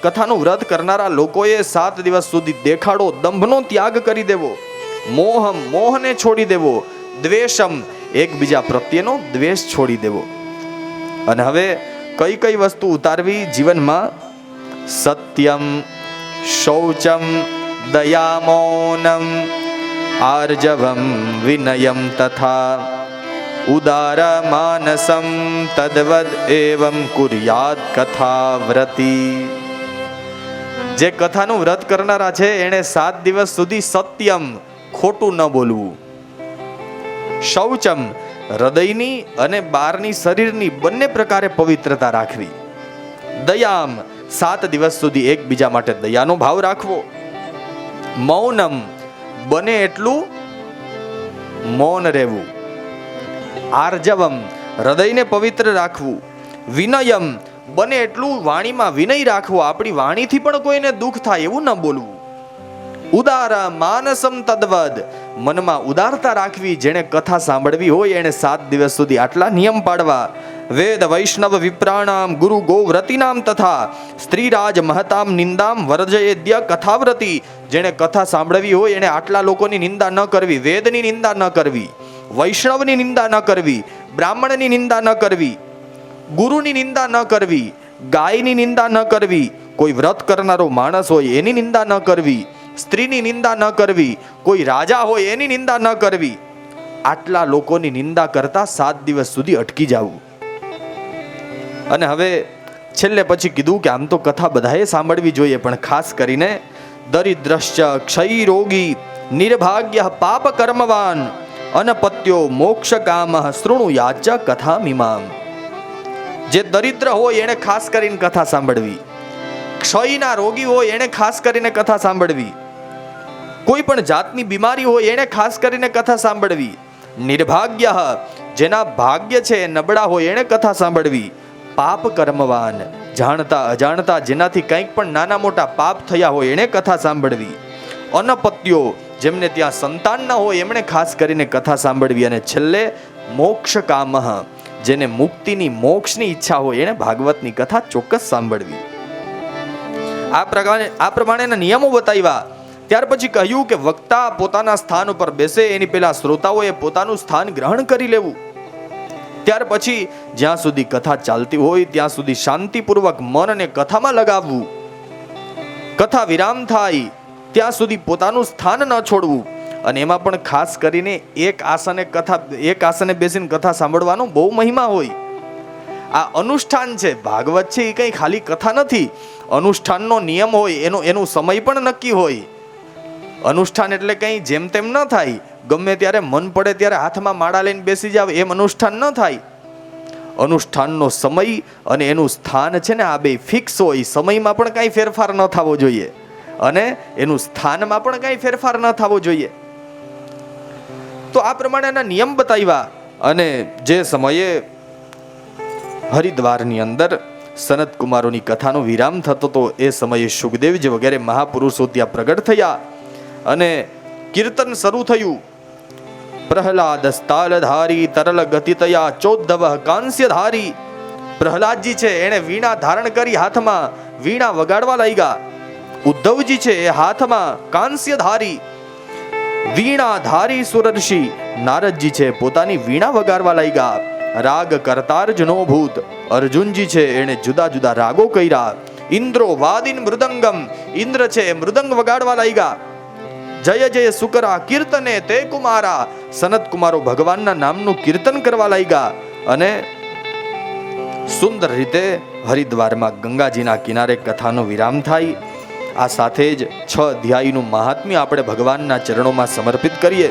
કથાનું વ્રત કરનારા લોકોએ 7 દિવસ સુધી દેખાડો, દંભનો ત્યાગ કરી દેવો. મોહમ, મોહને છોડી દેવો. દ્વેષમ, એકબીજા પ્રત્યેનો દ્વેષ છોડી દેવો. અને હવે કઈ કઈ વસ્તુ ઉતારવી જીવનમાં? સત્યમ, શૌચમ, દયામૌનમ, આર્જવમ, વિનયમ તથા ઉદાર માનસમ તદ્વદ એવમ કુર્યાત કથાવ્રતિ. જે કથાનું વ્રત કરનારા છે એને 7 દિવસ સુધી સત્યમ, ખોટું ન બોલવું. શૌચમ, હૃદયની અને બહારની શરીરની બંને પ્રકારે પવિત્રતા રાખવી. દયામ, 7 દિવસ સુધી એકબીજા માટે દયાનો ભાવ રાખવો. મૌનમ, બને એટલું મૌન રહેવું. આર્જવમ, હૃદયને પવિત્ર રાખવું. વિનયમ, બને એટલું વાણીમાં વિનય રાખવો, આપણી વાણીથી પણ કોઈને દુઃખ થાય એવું ન બોલવું. ઉદાર માનસમ તદ્વદ, મનમાં ઉદારતા રાખવી. જેણે કથા સાંભળવી હોય એને 7 દિવસ સુધી આટલા નિયમ પાડવા. વેદ વૈષ્ણવ વિપ્રાણામ ગુરુ ગોવ્રતિનામ તથા સ્ત્રીરાજ મહતામ નિંદામ વર્જયેદ્ય કથાવ્રતિ. જેણે કથા સાંભળવી હોય એને આટલા લોકોની નિંદા ન કરવી. વેદની નિંદા ન કરવી, વૈષ્ણવની નિંદા ન કરવી, બ્રાહ્મણની નિંદા ન કરવી, ગુરુની નિંદા ન કરવી, ગાયની નિંદા ન કરવી, કોઈ વ્રત કરનારો માણસ હોય એની નિંદા ન કરવી, સ્ત્રીની નિંદા ન કરવી, કોઈ રાજા હોય એની નિંદા ન કરવી. આટલા લોકોની નિંદા કરતા 7 દિવસ સુધી અટકી જવું. અને હવે છેલ્લે પછી કીધું કે આમ તો કથા બધાએ સાંભળવી જોઈએ, પણ ખાસ કરીને દરિદ્રશ્ચ, ક્ષય રોગી, નિર્ભાગ્ય, પાપ કર્મવાન, અનપત્યો, મોક્ષ કામ, શૃણુયાચ કથામિમામ. જે દરિદ્ર હોય એને ખાસ કરીને કથા સાંભળવી. ક્ષયના રોગી હોય એને ખાસ કરીને કથા સાંભળવી. કોઈ પણ જાતની બીમારી હોય એને ખાસ કરીને કથા સાંભળવી. નિર્ભાગ્ય, જેના ભાગ્ય છે નબળા હોય એને કથા સાંભળવી. પાપ કર્મવાન, જાણતા અજાણતા જેનાથી કંઈક પણ નાના મોટા પાપ થયા હોય એને કથા સાંભળવી. અનપત્યો, જેમને ત્યાં સંતાન ન હોય એમણે ખાસ કરીને કથા સાંભળવી. અને છેલ્લે મોક્ષ કામ, જેને મુક્તિની મોક્ષની ઈચ્છા હોય એને ભાગવતની કથા ચોક્કસ સાંભળવી. આ પ્રમાણેના નિયમો બતાવ્યા. ત્યાર પછી કહ્યું કે વક્તા પોતાના સ્થાન ઉપર બેસે એની પહેલા શ્રોતાઓએ પોતાનું સ્થાન ગ્રહણ કરી લેવું. ત્યાર પછી જ્યાં સુધી કથા ચાલતી હોય ત્યાં સુધી શાંતિપૂર્વક મનને કથામાં લગાવવું. કથા વિરામ થાય ત્યાં સુધી પોતાનું સ્થાન ન છોડવું. અને એમાં પણ ખાસ કરીને એક આસને બેસીને કથા સાંભળવાનો બહુ મહિમા હોય. આ અનુષ્ઠાન છે. ભાગવત છે એ કંઈ ખાલી કથા નથી. અનુષ્ઠાનનો નિયમ હોય, એનું સમય પણ નક્કી હોય. અનુષ્ઠાન એટલે કંઈ જેમ તેમ ન થાય. ગમે ત્યારે મન પડે ત્યારે હાથમાં માળા લઈને બેસી જાવ એમ અનુષ્ઠાન ન થાય. અનુષ્ઠાનનો સમય અને એનું સ્થાન છે ને આ બે ફિક્સ હોય. સમયમાં પણ કાંઈ ફેરફાર ન થવો જોઈએ અને એનું સ્થાનમાં પણ કાંઈ ફેરફાર ન થવો જોઈએ. તો આ પ્રમાણેના નિયમ બતાવ્યા. અને જે સમયે હરિદ્વારની અંદર સનત કુમારોની કથાનો વિરામ થતો હતો એ સમયે સુખદેવજી વગેરે મહાપુરુષો ત્યાં પ્રગટ થયા અને કીર્તન શરૂ થયું. પ્રહલાદ સ્થાલધારી તરલ ગતિતયા ચોદ્ધવ કાંસ્યધારી. પ્રહલાદજી છે એણે વીણા ધારણ કરી હાથમાં વીણા વગાડવા લાગ્યા. ઉદ્ધવજી છે એ હાથમાં કાંસ્યધારી વીણાધારી સુરર્ષિ નારદજી છે પોતાની વીણા વગાડવા લાગ્યા. રાગ કરતાર્જુનો ભૂત અર્જુનજી છે એણે જુદા જુદા રાગો કર્યા. ઇન્દ્રો વાદિન મૃદંગમ ઇન્દ્ર છે મૃદંગ વગાડવા લાગ્યા. જય જય સુકરા કીર્તને તે કુમારા સનત કુમારો ભગવાનના નામનું કીર્તન કરવા લાગ્યા. અને સુંદર રીતે હરિદ્વારમાં ગંગાજીના કિનારે કથાનો વિરામ થાય. આ સાથે જ 6 અધ્યાયનું મહાત્મ્ય આપણે ભગવાનના ચરણોમાં સમર્પિત કરીએ.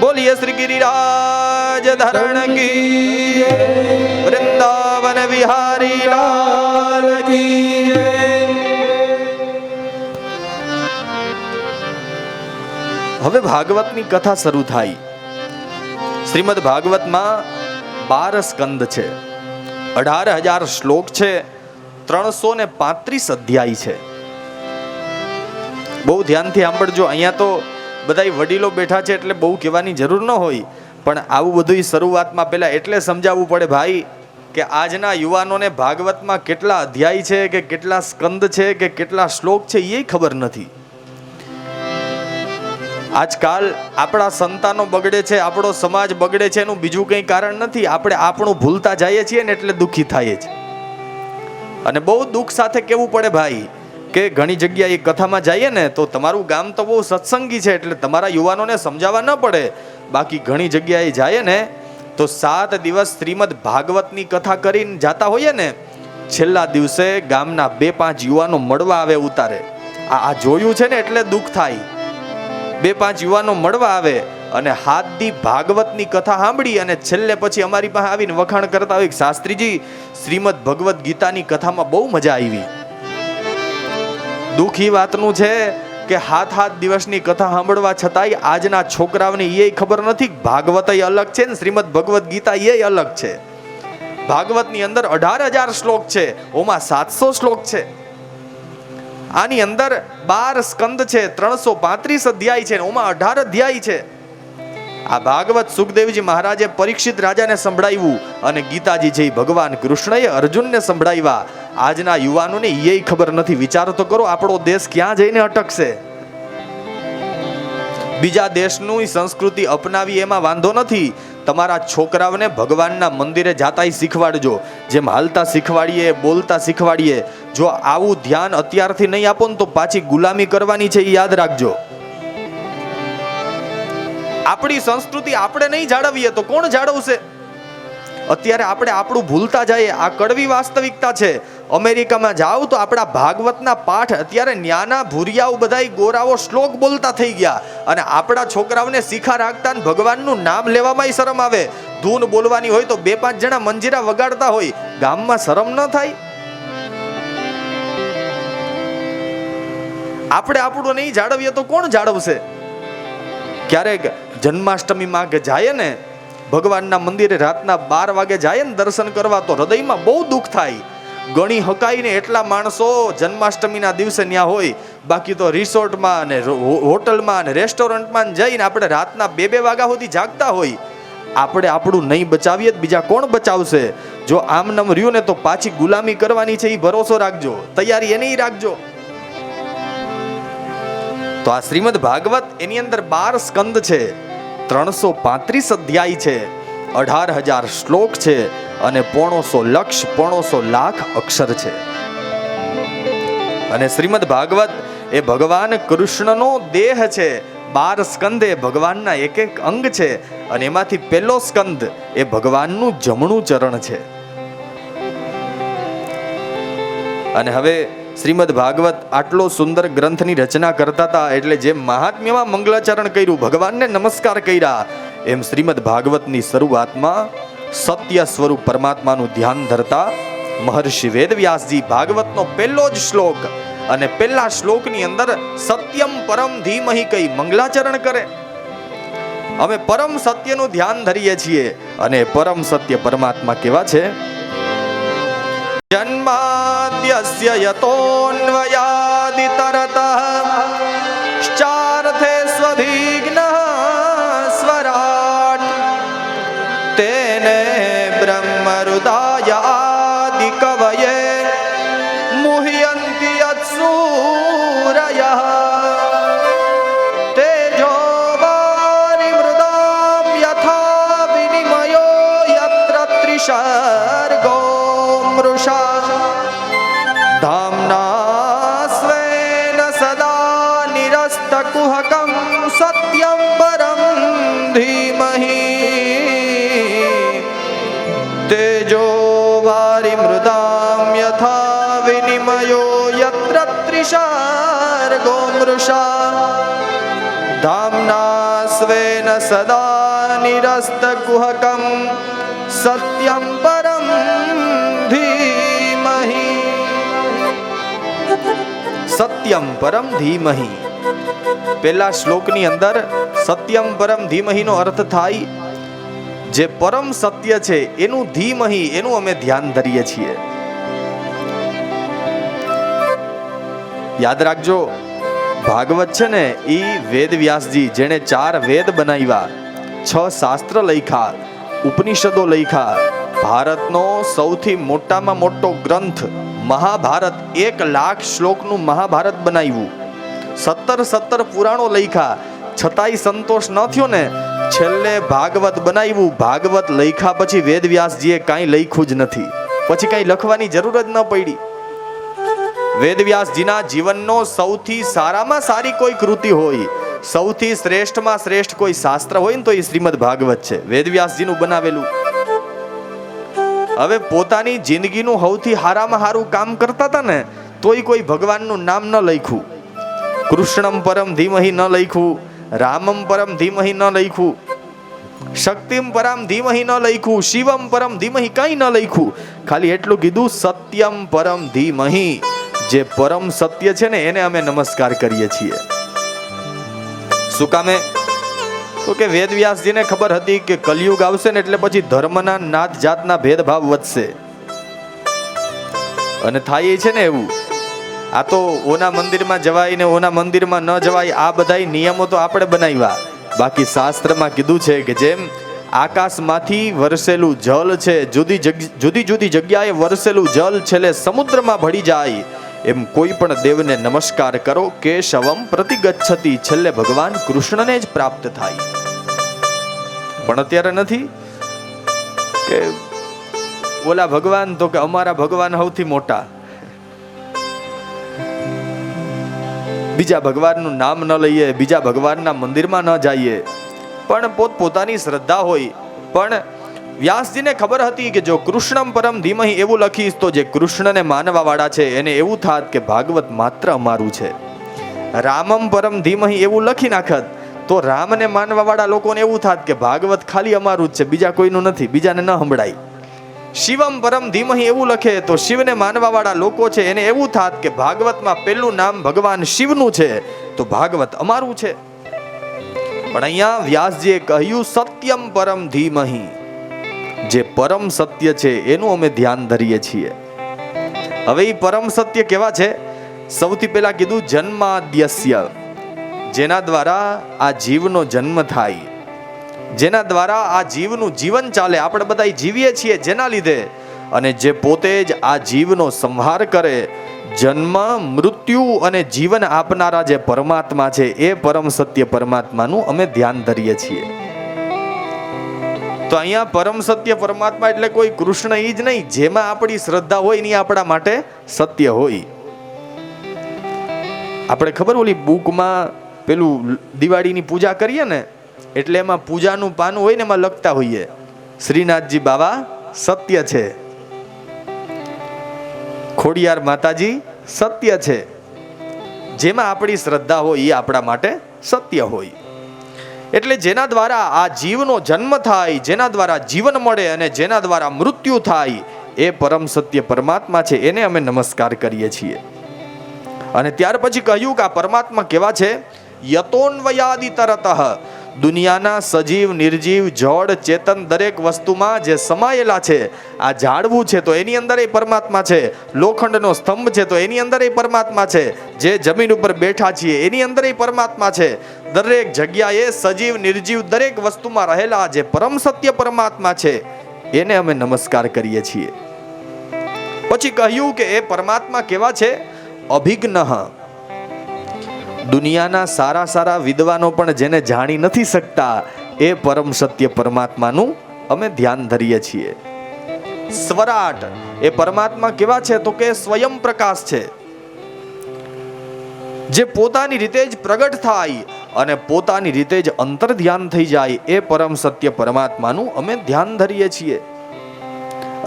બોલીએ શ્રી ગિરિરાજ ધરણ કી વૃંદાવન વિહારી લાલ કી. હવે ભાગવતની કથા શરૂ થાય. શ્રીમદ ભાગવતમાં 12 સ્કંદ છે, 18,000 શ્લોક છે, 335 અધ્યાય છે. બહુ ધ્યાનથી સાંભળજો. અહીંયા તો બધા વડીલો બેઠા છે એટલે બહુ કહેવાની જરૂર ન હોય, પણ આવું બધું શરૂઆતમાં પહેલા એટલે સમજાવવું પડે ભાઈ કે આજના યુવાનોને ભાગવતમાં કેટલા અધ્યાય છે કે કેટલા સ્કંદ છે કે કેટલા શ્લોક છે એ ખબર નથી. આજકાલ આપણા સંતાનો બગડે છે, આપણો સમાજ બગડે છે, એનું બીજું કંઈ કારણ નથી. આપણે આપણું ભૂલતા જઈએ છીએ ને એટલે દુઃખી થાય છે. અને બહુ દુઃખ સાથે કહેવું પડે ભાઈ કે ઘણી જગ્યાએ કથામાં જઈએ ને તો તમારું ગામ તો બહુ સત્સંગી છે એટલે તમારા યુવાનોને સમજાવવા ન પડે. બાકી ઘણી જગ્યાએ જાય ને તો 7 દિવસ શ્રીમદ ભાગવતની કથા કરીને જાતા હોઈએ ને, છેલ્લા દિવસે ગામના 2-5 યુવાનો મળવા આવે ઉતારે. આ જોયું છે ને એટલે દુઃખ થાય. 2-5 યુવાનો મળવા આવે અને હાથથી ભાગવતની કથા સાંભળી અને છેલ્લે પછી અમારી પાસે આવીને વખાણ કરતા હોય, શાસ્ત્રીજી શ્રીમદ ભગવદ્ ગીતાની કથામાં બહુ મજા આવી. દુઃખ એ વાતનું છે કે 7 દિવસની કથા સાંભળવા છતાંય આજના છોકરાઓને એ ખબર નથી ભાગવત અલગ છે ને શ્રીમદ ભગવદ્ ગીતા એ અલગ છે. ભાગવતની અંદર 18,000 શ્લોક છે, ઓમાં 700 શ્લોક છે. આની અંદર 12 સ્કંદ છે, 335 અધ્યાય છે, ઓમાં 18 અધ્યાય છે. આ ભાગવત સુખદેવજી મહારાજે પરીક્ષિત રાજાને સંભળાવ્યું અને ગીતાજી જે ભગવાન કૃષ્ણએ અર્જુનને સંભળાવ્યા. આજના યુવાનોને એ ખબર નથી. વિચાર તો કરો, આપણો દેશ ક્યાં જઈને અટકશે. બીજા દેશનું સંસ્કૃતિ અપનાવી એમાં વાંધો નથી. તમારા છોકરાઓને ભગવાનના મંદિરે જાતા શીખવાડજો, જેમ હાલતા શીખવાડીએ, બોલતા શીખવાડીએ. જો આવું ધ્યાન અત્યારથી નહીં આપો ને તો પાછી ગુલામી કરવાની છે, એ યાદ રાખજો. આપણી સંસ્કૃતિ આપણે નહીં જાળવીએ તો કોણ જાળવશે? અત્યારે આપણે આપણું ભૂલતા જઈએ. આ કડવી વાસ્તવિકતા છે. અમેરિકામાં જાવ તો આપણા ભાગવતના પાઠ અત્યારે ન્યાના ભૂરિયાઓ બધાય ગોરાઓ શ્લોક બોલતા થઈ ગયા અને આપણા છોકરાઓને શીખા રાખતા ને ભગવાનનું નામ લેવામાં શરમ આવે. ધૂન બોલવાની હોય તો 2-5 જણા મંજીરા વગાડતા હોય, ગામમાં શરમ ન થાય? આપણે આપણું નહીં જાળવીએ તો કોણ જાળવશે? ક્યારેક જન્માષ્ટમીમાં કે જાય ને ભગવાનના મંદિરે રાતના 12 વાગે જાય ને દર્શન કરવા તો હૃદયમાં બહુ દુઃખ થાય. ગણી હકાઈને એટલા માણસો જન્માષ્ટમીના દિવસે ત્યાં હોય. બાકી તો રિસોર્ટમાં અને હોટલમાં અને રેસ્ટોરન્ટમાં જઈને આપણે રાતના 2-2 વાગ્યા સુધી જાગતા હોય. આપણે આપણું નહીં બચાવીએ બીજા કોણ બચાવશે? જો આમ નમ રહ્યું ને તો પાછી ગુલામી કરવાની છે, એ ભરોસો રાખજો, તૈયારી એની રાખજો. તો આ શ્રીમદ ભાગવત એની અંદર 12 સ્કંદ છે, 335 અધ્યાય છે, 18,000 શ્લોક છે અને 1.5 લાખ અક્ષર છે. અને શ્રીમદ ભાગવત એ ભગવાન કૃષ્ણનો દેહ છે. 12 સ્કંદ એ ભગવાનના એક અંગ છે અને એમાંથી પહેલો સ્કંદ એ ભગવાનનું જમણું ચરણ છે. અને હવે શ્રીમદ ભાગવત આટલો સુંદર ગ્રંથની રચના કરતા હતા એટલે જેમ મહાત્મ્યમાં મંગલાચરણ કર્યું, ભગવાનને નમસ્કાર કર્યા, એમ શ્રીમદ ભાગવતની શરૂઆતમાં સત્ય સ્વરૂપ પરમાત્માનું ધ્યાન ધરતા મહર્ષિ વેદવ્યાસજી ભાગવતનો પહેલો જ શ્લોક અને પહેલા શ્લોકની અંદર સત્યમ પરમ ધીમહિ કહી મંગલાચરણ કરે. અમે પરમ સત્યનું ધ્યાન ધરીએ છીએ અને પરમ સત્ય પરમાત્મા કેવા છે? જન્માદ્યસ્ય યતોન્વયાદિતરતઃ ચાર્થે સ્વધિગ્નઃ સ્વરાટ તેને બ્રહ્મરુદાય આદિ કવયે મુહ્યન્તિ યત્સૂરયઃ તેજો વારિમૃદામ યથા વિનિમયો યત્ર ત્રિસર્ગો ધામના સ્વેન સદા નિરસ્તકુહકં સત્યં પરમ ધીમહિ તેજો વારિમૃદામ યથા વિનિમયો યત્ર ત્રિસર્ગો ભર્ગો મૃષા ધામ્ના સ્વેન સદા નિરસ્તકુહકમ સત્યમ પરમ ધીમહિ. સત્યમ પરમ ધીમહિ. પહેલા શ્લોકની અંદર સત્યમ પરમ ધીમહિ નો અર્થ થાય જે પરમ સત્ય છે એનું ધીમહિ, એનું અમે ધ્યાન ધરીએ છીએ. યાદ રાખજો, ભાગવત છે ને એ વેદ વ્યાસજી જેણે 4 વેદ બનાવ્યા, 6 શાસ્ત્ર લખ્યા, ઉપનિષદો લખ્યા, ભારતનો સૌથી મોટામાં મોટો ગ્રંથ મહાભારત 1 લાખ શ્લોકનું મહાભારત બનાવ્યું, 17 પુરાણો લખ્યા, છતાંય સંતોષ ન થયો ને, છેલ્લે ભાગવત બનાવ્યું. ભાગવત લખ્યા પછી વેદ વ્યાસજીએ કાંઈ લખ્યું જ નથી, પછી કાંઈ લખવાની જરૂર જ ન પડી. વેદવ્યાસજીના જીવનનો સૌથી સારામાં સારી કોઈ કૃતિ હોય, સૌથી શ્રેષ્ઠમાં શ્રેષ્ઠ કોઈ શાસ્ત્ર હોય ને તો એ શ્રીમદ ભાગવત છે, વેદવ્યાસજીનું બનાવેલું. હવે પોતાની જિંદગીનું સૌથી હારામાં હારું કામ કરતા હતા ને તોય કોઈ ભગવાનનું નામ ન લખ્યું, કૃષ્ણમ પરમ ધીમહિ ન લખ્યું, રામમ પરમ ધીમહિ ન લખ્યું, શક્તિમ પરમ ધીમહિ ન લખ્યું, શિવમ પરમ ધીમહિ કંઈ ન લખ્યું. ખાલી એટલું કીધું સત્યમ પરમ ધીમહિ. જે પરમ સત્ય છે ને એને અમે નમસ્કાર કરીએ છીએ. શું કામે? તો કે વેદવ્યાસજીને ખબર હતી કે કલયુગ આવશે ને એટલે પછી ધર્મના નાત જાતના ભેદભાવ વધશે. અને થાય છે ને એવું, આ તો ઓના મંદિરમાં જવાય ને ઓના મંદિરમાં ન જવાય, આ બધાય નિયમો તો આપણે બનાવ્યા. બાકી શાસ્ત્રમાં કીધું છે કે જેમ આકાશમાંથી વરસેલું જલ છે, જુદી જુદી જગ્યાએ વરસેલું જલ છેલ્લે સમુદ્રમાં ભળી જાય, એમ કોઈ પણ દેવને નમસ્કાર કરો, કેશવમ પ્રતિગચ્છતિ, છેલ્લે ભગવાન કૃષ્ણને જ પ્રાપ્ત થાય. પણ અત્યારે નથી કે ઓલા ભગવાન તો કે અમારા ભગવાન સૌથી મોટા, બીજા ભગવાનનું નામ ન લઈએ, બીજા ભગવાનના મંદિરમાં ન જઈએ. પણ પોતપોતાની શ્રદ્ધા હોય. પણ વ્યાસજીને ખબર હતી કે જો કૃષ્ણમ પરમ ધીમહિ એવું લખીશ તો જે કૃષ્ણને માનવા વાળા છે એને એવું થાત કે ભાગવત માત્ર અમારું છે. રામમ પરમ ધીમહિ એવું લખી નાખત તો રામને માનવા વાળા લોકોને એવું થાત કે ભાગવત ખાલી અમારું જ છે, બીજા કોઈનું નથી, બીજાને ન સંભળાય. શિવમ પરમ ધીમહિ એવું લખે તો શિવને માનવા વાળા લોકો છે એને એવું થાત કે ભાગવતમાં પહેલું નામ ભગવાન શિવનું છે તો ભાગવત અમારું છે. પણ અહીંયા વ્યાસજીએ કહ્યું સત્યમ પરમ ધીમહિ. જે પરમ સત્ય છે એનું અમે ધ્યાન ધરીએ છીએ. હવે એ પરમ સત્ય કેવા છે? સૌથી પહેલા કીધું જન્માદ્યસ્ય, જેના દ્વારા આ જીવનો જન્મ થાય, જેના દ્વારા આ જીવનું જીવન ચાલે, આપણે બધા જીવીએ છીએ જેના લીધે, અને જે પોતે જ આ જીવનો સંહાર કરે, જન્મ મૃત્યુ અને જીવન આપનારા જે પરમાત્મા છે એ પરમ સત્ય પરમાત્માનું અમે ધ્યાન ધરીએ છીએ. તો અહીંયા પરમ સત્ય પરમાત્મા એટલે કોઈ કૃષ્ણ ઈ જ નહીં, જેમાં આપણી શ્રદ્ધા હોય ને આપણા માટે સત્ય હોય. આપણે ખબર ઓલી બુકમાં પેલું દિવાળીની પૂજા કરીએ ને એટલે એમાં પૂજાનું પાનું હોય ને એમાં લખતા હોઈએ શ્રીનાથજી બાવા સત્ય છે, ખોડિયાર માતાજી સત્ય છે. જેમાં આપણી શ્રદ્ધા હોય એ આપણા માટે સત્ય હોય. એટલે જેના દ્વારા આ જીવનો જન્મ થાય, જેના દ્વારા જીવન મળે અને જેના દ્વારા મૃત્યુ થાય એ પરમ સત્ય પરમાત્મા છે, એને અમે નમસ્કાર કરીએ છીએ. અને ત્યાર પછી કહ્યું કે આ પરમાત્મા કેવા છે? યતોન્વયાદિ તરતઃ, દુનિયાના સજીવ નિર્જીવ જળ ચેતન દરેક વસ્તુમાં જે સમાયેલા છે. આ ઝાડવું છે તો એની અંદર એ પરમાત્મા છે, લોખંડનો સ્તંભ છે તો એની અંદર એ પરમાત્મા છે, જે જમીન ઉપર બેઠા છીએ એની અંદર એ પરમાત્મા છે. દરેક જગ્યાએ સજીવ નિર્જીવ દરેક વસ્તુમાં રહેલા જે પરમ સત્ય પરમાત્મા છે એને અમે નમસ્કાર કરીએ છીએ. પછી કહ્યું કે એ પરમાત્મા કેવા છે? અભિજ્ઞ, દુનિયાના સારા સારા વિદ્વાનો પણ જેને જાણી નથી શકતા એ પરમ સત્ય પરમાત્માનું અમે ધ્યાન ધરીએ છીએ. સ્વરાટ, એ પરમાત્મા કેવા છે? તો કે સ્વયં પ્રકાશ છે, જે પોતાની રીતે જ પ્રગટ થાય અને પોતાની રીતે જ અંતર ધ્યાન થઈ જાય એ પરમ સત્ય પરમાત્માનું અમે ધ્યાન ધરીએ છીએ.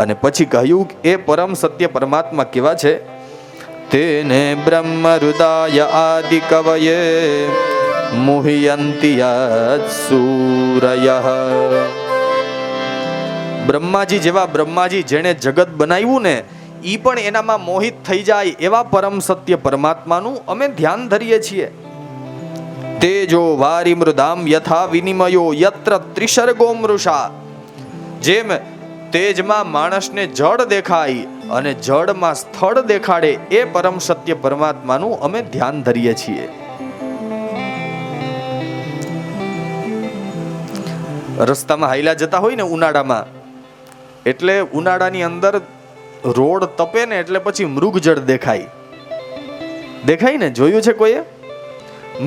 અને પછી કહ્યું એ પરમ સત્ય પરમાત્મા કેવા છે? તેને બ્રહ્મ હૃદય આદિ કવયે મુહ્યંતિ યત્સૂરયઃ. બ્રહ્માજી જેવા બ્રહ્માજી જેણે જગત બનાવ્યું ને ઈ પણ એનામાં મોહિત થઈ જાય એવા પરમ સત્ય પરમાત્માનું અમે ધ્યાન ધરીએ છીએ. તેજો વારી મૃદામ યથા વિનિમયો યત્ર ત્રિસર્ગો મૃષા. જેમ તેજમાં માણસને જળ દેખાય અને જળમાં સ્થળ દેખાડે એ પરમ સત્ય પરમાત્માનું અમે ધ્યાન ધરીએ છીએ. રસ્તામાં હાઈલા જતા હોય ને ઉનાળામાં, એટલે ઉનાળાની અંદર રોડ તપે ને એટલે પછી મૃગજળ દેખાય. દેખાય ને, જોયું છે કોઈએ?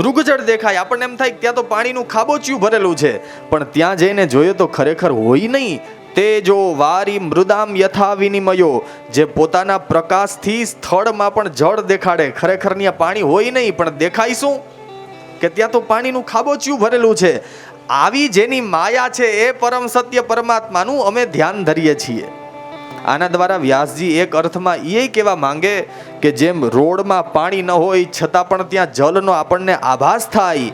મૃગજળ દેખાય. આપણને એમ થાય ત્યાં તો પાણીનું ખાબોચિયું ભરેલું છે, પણ ત્યાં જઈને જોઈએ તો ખરેખર હોય નહીં. તે જો વારી મૃદામ યથા વિનિમયો, જે પોતાના પ્રકાશથી સ્થળમાં પણ જળ દેખાડે, ખરેખર ત્યાં પાણી હોય નહીં, પણ દેખાય શું કે ત્યાં તો પાણીનું ખાબોચિયું ભરેલું છે. આવી જેની માયા છે એ પરમ સત્ય પરમાત્માનું અમે ધ્યાન ધરીએ છીએ. આના દ્વારા વ્યાસજી એક અર્થમાં એ કહેવા માંગે કે જેમ રોડમાં પાણી ન હોય છતાં પણ ત્યાં જલનો આપણને આભાસ થાય,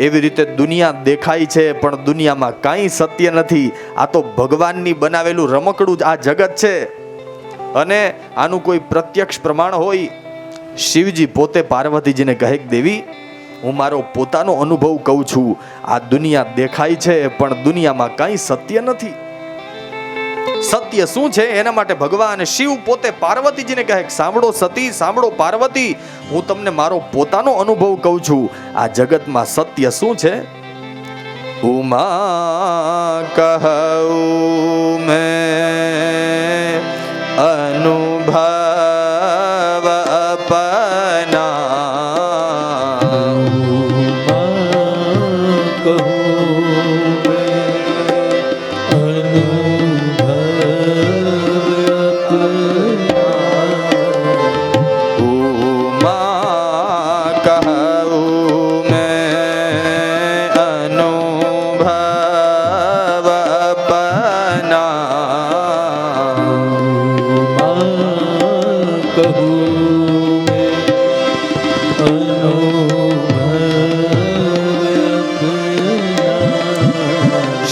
એવી રીતે દુનિયા દેખાય છે પણ દુનિયામાં કાંઈ સત્ય નથી. આ તો ભગવાનની બનાવેલું રમકડું જ આ જગત છે. અને આનું કોઈ પ્રત્યક્ષ પ્રમાણ હોય? શિવજી પોતે પાર્વતીજીને કહે કે દેવી, હું મારો પોતાનો અનુભવ કહું છું. આ દુનિયા દેખાય છે પણ દુનિયામાં કાંઈ સત્ય નથી. સત્ય શું છે એના માટે ભગવાન શિવ પોતે પાર્વતીજીને કહે, સાંભળો સતી, સાંભળો પાર્વતી, હું તમને મારો પોતાનો અનુભવ કહું છું. આ જગતમાં સત્ય શું છે? ઉમા કહું મેં અનુભવ અપના.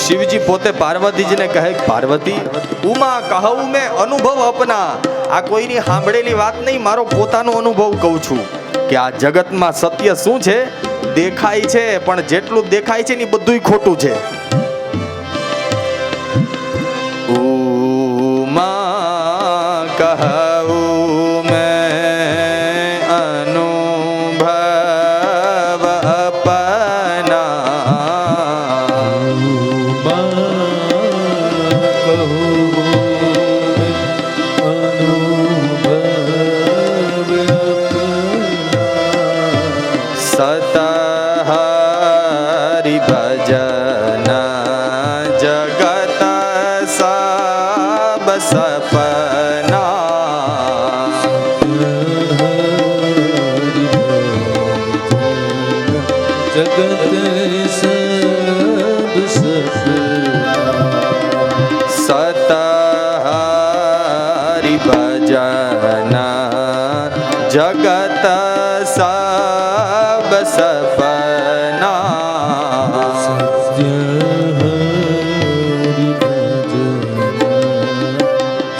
શિવજી પોતે પાર્વતીજીને કહે, પાર્વતી, ઉમા કહું મેં અનુભવ અપના. આ કોઈની સાંભળેલી વાત નહીં, મારો પોતાનો અનુભવ કહું છું કે આ જગતમાં સત્ય શું છે? દેખાય છે પણ જેટલું દેખાય છે ને બધુંય ખોટું છે. ઉમા કહું મેં અનુભવ અપના. સતહરિ ભજન જગત સબ સપના. જગત સબ સપના. સતહરિ ભજન જગત સબ સપના.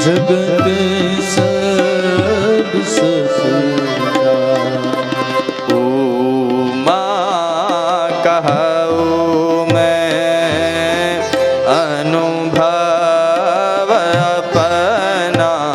જગત સબ સપના. ઉમા કહું મેં અનુભવ અપના.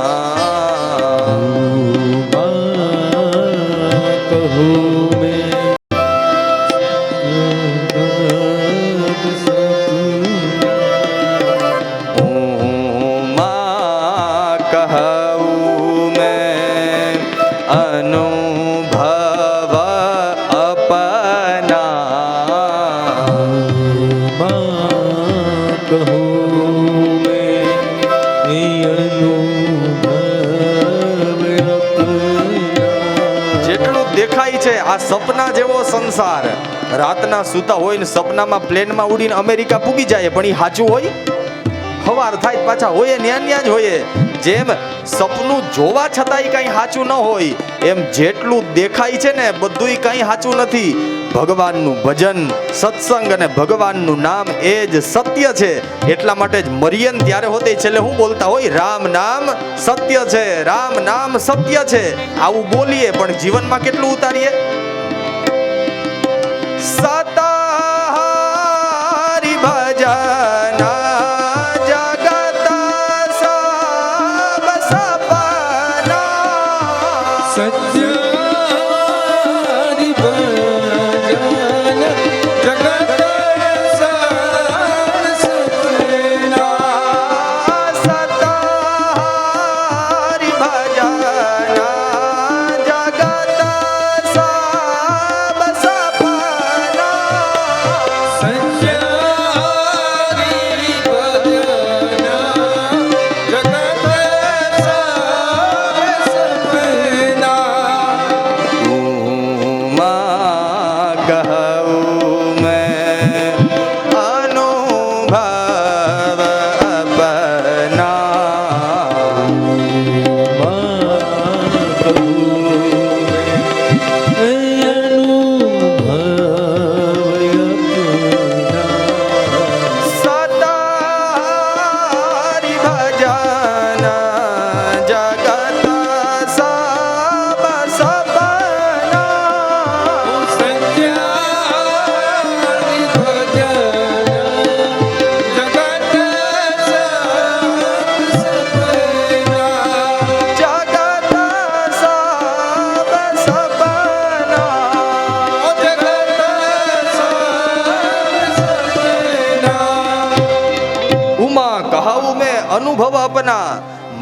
દેખાય છે આ સપના જેવો સંસાર. રાતના સૂતા હોય ને સપનામાં પ્લેનમાં ઉડીને અમેરિકા પૂગી જાય, પણ એ સાચું હોય? સવાર થાય પાછા હોય ન્યા જ હોય. જેમ સપનું જોવા છતાંય કંઈ સાચું ન હોય, એમ જેટલું દેખાય છે ને બધુંય કંઈ સાચું નથી. ભગવાનનું ભજન, સત્સંગ અને ભગવાનનું નામ એ જ સત્ય છે. એટલા માટે જ મરીએ ને ત્યારે હોતે છેલ્લે હું બોલતા હોય, રામ નામ સત્ય છે, રામ નામ સત્ય છે. આવું બોલીએ પણ જીવનમાં કેટલું ઉતારીએ? સતારી ભજન જગત સબ સપના. સત્ય અનુભવ અપના.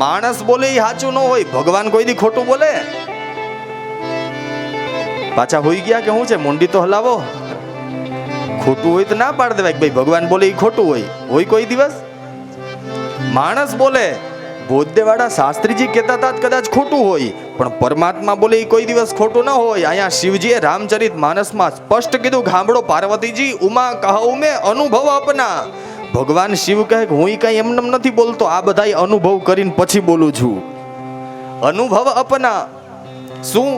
માણસ બોલે એ સાચું ન હોય, ભગવાન કોઈ દી ખોટું બોલે? પાછા હોઈ ગયા કે શું છે? મુંડી તો હલાવો. ખોટું હોય તો ના પાડ દેવાય કે ભાઈ ભગવાન બોલે એ ખોટું હોય કોઈ દિવસ? માણસ બોલે, બોધદેવાળા શાસ્ત્રીજી કહેતા હતા કદાચ ખોટું હોય, પણ પરમાત્મા બોલે એ કોઈ દિવસ ખોટું ન હોય. અહીંયા શિવજીએ રામચરિત માનસમાં સ્પષ્ટ કીધું, સાંભળો પાર્વતીજી, ઉમા કહું મેં અનુભવ અપના. ભગવાન શિવ કહે કે હું કઈ એમને નથી બોલતો, આ બધાય અનુભવ કરીને પછી બોલું છું. અનુભવ અપના. શું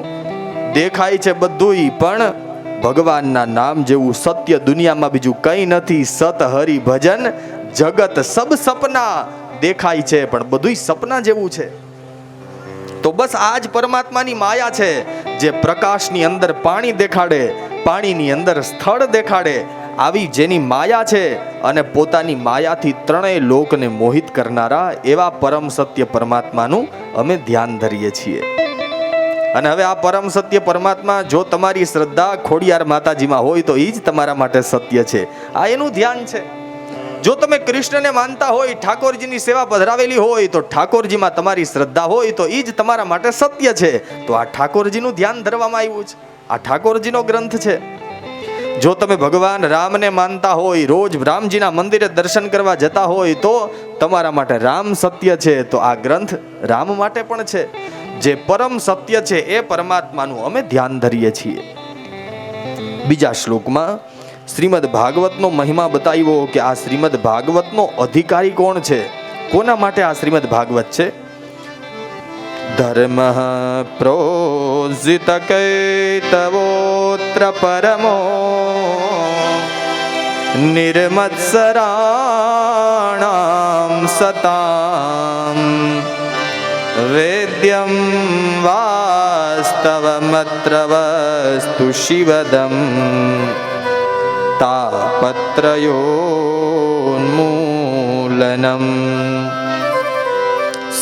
દેખાય છે બધુંય, પણ ભગવાનના નામ જેવું સત્ય દુનિયામાં બીજું કંઈ નથી. સત હરિ ભજન જગત સબ સપના. દેખાય છે પણ બધુંય સપના જેવું છે. તો બસ આ જ પરમાત્માની માયા છે, જે પ્રકાશની અંદર પાણી દેખાડે, પાણીની અંદર સ્થળ દેખાડે. આવી જેની માયા છે અને પોતાની માયાથી ત્રણેય લોકને મોહિત કરનારા એવા પરમ સત્ય પરમાત્માનું અમે ધ્યાન ધરીએ છીએ. અને હવે આ પરમ સત્ય પરમાત્મા જો તમારી શ્રદ્ધા ખોડિયાર માતાજીમાં હોય તો એ જ તમારા માટે સત્ય છે. આ એનું ધ્યાન છે. જો તમે કૃષ્ણને માનતા હોય, ઠાકોરજીની સેવા પધરાવેલી હોય, તો ઠાકોરજીમાં તમારી શ્રદ્ધા હોય તો એ જ તમારા માટે સત્ય છે. તો આ ઠાકોરજીનું ધ્યાન ધરવામાં આવ્યું છે. આ ઠાકોરજીનો ગ્રંથ છે. જો તમે ભગવાન રામને માનતા હોય, રોજ રામજીના મંદિરે દર્શન કરવા જતા હોય, તો તમારા માટે રામ સત્ય છે. તો આ ગ્રંથ રામ માટે પણ છે. જે પરમ સત્ય છે એ પરમાત્માનું અમે ધ્યાન ધરીએ છીએ. બીજા શ્લોકમાં શ્રીમદ ભાગવતનો મહિમા બતાવ્યો કે આ શ્રીમદ ભાગવતનો અધિકારી કોણ છે, કોના માટે આ શ્રીમદ ભાગવત છે. ધર્મ પ્રોઝિત કૈતવોત્ર પરમો નિર્મત્સરાણામ સતામ વેદ્યમ વાસ્તવમત્ર વસ્તુ શિવદમ તાપત્રયોન્મૂલનમ.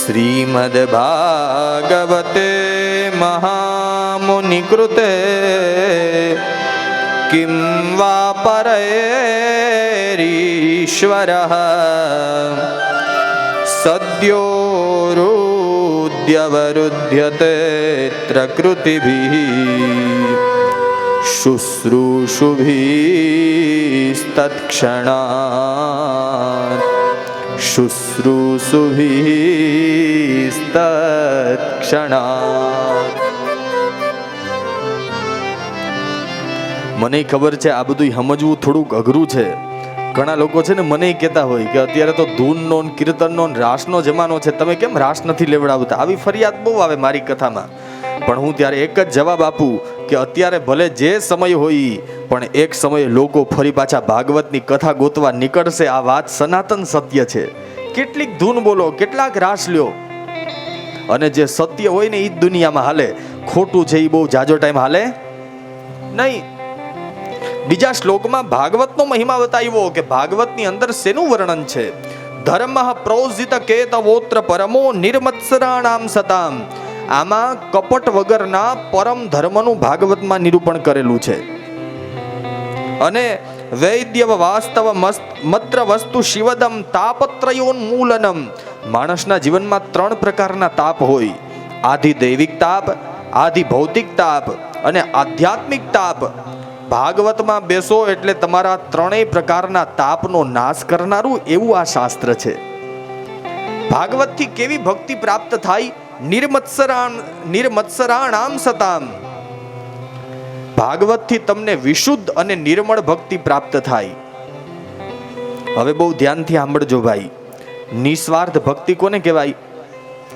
શ્રીમદ ભાગવતે મહામુનિકૃતે કિમ વા પરૈરીશ્વરઃ સદ્યોરુદ્યવરુધ્યતે ત્રકૃતિભિઃ શુશ્રૂષુભિસ્તત્ક્ષણાत् શુશ્રૂષુભિસ્તત્ક્ષણાत्. મને ખબર છે આ બધું સમજવું થોડુંક અઘરું છે, ઘણા લોકો છે ને મને કહેતા હોય કે અત્યારે તો ધૂનનો ને કીર્તનનો ને રાસનો જમાનો છે, તમે કેમ રાસ નથી લેવડાવતા? આવી ફરિયાદ બહુ આવે મારી કથામાં. પણ હું ત્યારે એક જ જવાબ આપું કે અત્યારે ભલે જે સમય હોય, પણ એક સમયે લોકો ફરી પાછા ભાગવતની કથા ગોતવા નીકળશે. આ વાત સનાતન સત્ય છે. કેટલીક ધૂન બોલો, કેટલાક રાસ લ્યો, અને જે સત્ય હોય ને એ જ દુનિયામાં હાલે. ખોટું છે એ બહુ જાજો ટાઈમ હાલે નહીં. બીજા શ્લોકમાં ભાગવતનો મહિમા બતાવ્યો કે ભાગવતની અંદર શેનું વર્ણન છે. ધર્મ પ્રોજિત કેતવોત્ર પરમો નિર્મત્સરાણામ સતામ. આમાં કપટ વગરના પરમ ધર્મનું ભાગવતમાં નિરૂપણ કરેલું છે. અને વૈદ્યવ વાસ્તવ મત્ર વસ્તુ શિવદમ તાપત્રયોન્મૂલનમ. માણસના જીવનમાં 3 પ્રકારના તાપ હોય: આધિ દૈવિક તાપ, આધિ ભૌતિક તાપ અને આધ્યાત્મિક તાપ. ભાગવતમાં બેસો એટલે તમારા 3 પ્રકારના તાપનો નાશ કરનારું એવું આ શાસ્ત્ર છે. ભાગવતથી કેવી ભક્તિ પ્રાપ્ત થાય? નિર્મત્સરાણામ સતામ. ભાગવતથી તમને વિશુદ્ધ અને નિર્મળ ભક્તિ પ્રાપ્ત થાય. હવે બહુ ધ્યાનથી સાંભળજો ભાઈ. નિસ્વાર્થ ભક્તિ કોને કહેવાય?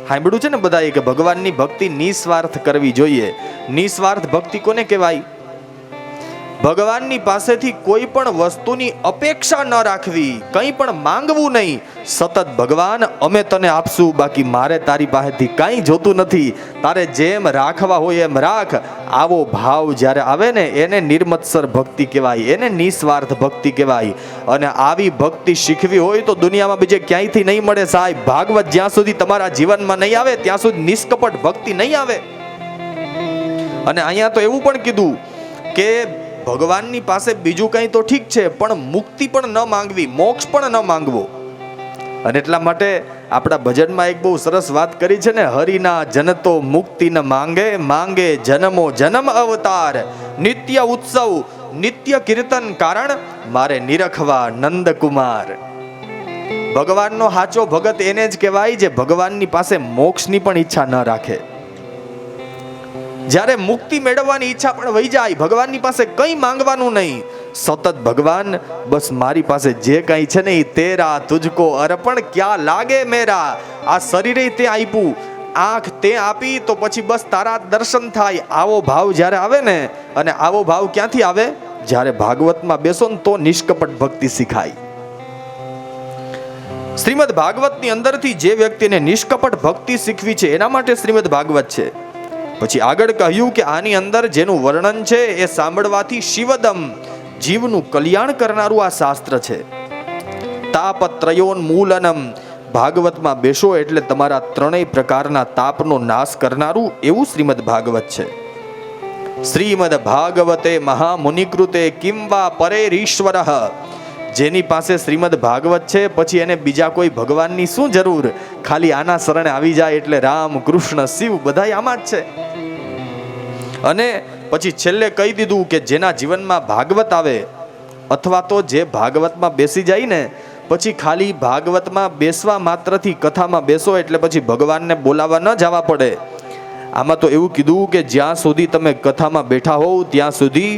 સાંભળ્યું છે ને બધાએ કે ભગવાનની ભક્તિ નિસ્વાર્થ કરવી જોઈએ. નિસ્વાર્થ ભક્તિ કોને કહેવાય? ભગવાનની પાસેથી કોઈ પણ વસ્તુની અપેક્ષા ન રાખવી, કંઈ પણ માંગવું નહીં. સતત ભગવાન અમે તને આપશું, બાકી મારે તારી પાસેથી કાંઈ જોતું નથી, તારે જેમ રાખવા હોય એમ રાખ. આવો ભાવ જ્યારે આવે ને એને નિર્મત્સર ભક્તિ કહેવાય, એને નિસ્વાર્થ ભક્તિ કહેવાય. અને આવી ભક્તિ શીખવી હોય તો દુનિયામાં બીજે ક્યાંયથી નહીં મળે સાહેબ. ભાગવત જ્યાં સુધી તમારા જીવનમાં નહીં આવે ત્યાં સુધી નિષ્કપટ ભક્તિ નહીં આવે. અને અહીંયા તો એવું પણ કીધું કે ભગવાનની પાસે બીજું કંઈ તો ઠીક છે, પણ મુક્તિ પણ ન માંગવી, મોક્ષ પણ ન માંગવો. અને એટલા માટે આપણા ભજનમાં એક બહુ સરસ વાત કરી છે ને, હરિના જનતો મુક્તિ ન માંગે, માંગે જન્મો જન્મ અવતાર. નિત્ય ઉત્સવ નિત્ય કીર્તન કારણ મારે નિરખવા નંદકુમાર. ભગવાનનો સાચો ભગત એને જ કહેવાય જે ભગવાનની પાસે મોક્ષની પણ ઈચ્છા ન રાખે. જ્યારે મુક્તિ મેળવવાની ઈચ્છા પણ વહી જાય, ભગવાનની પાસે કંઈ માંગવાનું નહીં, સતત ભગવાન બસ મારી પાસે જે કંઈ છે ને એ તેરા તુજકો અર્પણ ક્યાં લાગે મેરા. આ શરીરે તે આપ્યું, આંખ તે આપી, તો પછી બસ તારા દર્શન થાય. આવો ભાવ જ્યારે આવે ને, અને આવો ભાવ ક્યાંથી આવે? જ્યારે ભાગવતમાં બેસો ને તો નિષ્કપટ ભક્તિ શીખાય. શ્રીમદ ભાગવતની અંદરથી જે વ્યક્તિને નિષ્કપટ ભક્તિ શીખવી છે એના માટે શ્રીમદ ભાગવત છે. પછી આગળ કહ્યું કે આની અંદર જેનું વર્ણન છે એ સાંભળવાથી શિવદમ, જીવનું કલ્યાણ કરનારું આ શાસ્ત્ર છે. તાપત્રયોન્મૂલનમ. ભાગવતમાં બેસો એટલે તમારા 3 પ્રકારના તાપનો નાશ કરનારું એવું શ્રીમદ ભાગવત છે. શ્રીમદ ભાગવતે મહામુનિકૃતે કિમ વા પરેરીશ્વરઃ. જેની પાસે શ્રીમદ ભાગવત છે પછી એને બીજા કોઈ ભગવાનની શું જરૂર? ખાલી આના શરણે આવી જાય એટલે રામ, કૃષ્ણ, શિવ બધા આમાં જ છે. અને પછી છેલ્લે કહી દીધું કે જેના જીવનમાં ભાગવત આવે, અથવા તો જે ભાગવતમાં બેસી જાય ને, પછી ખાલી ભાગવતમાં બેસવા માત્રથી, કથામાં બેસો એટલે પછી ભગવાનને બોલાવવા ન જવા પડે. આમાં તો એવું કીધું કે જ્યાં સુધી તમે કથામાં બેઠા હોવ ત્યાં સુધી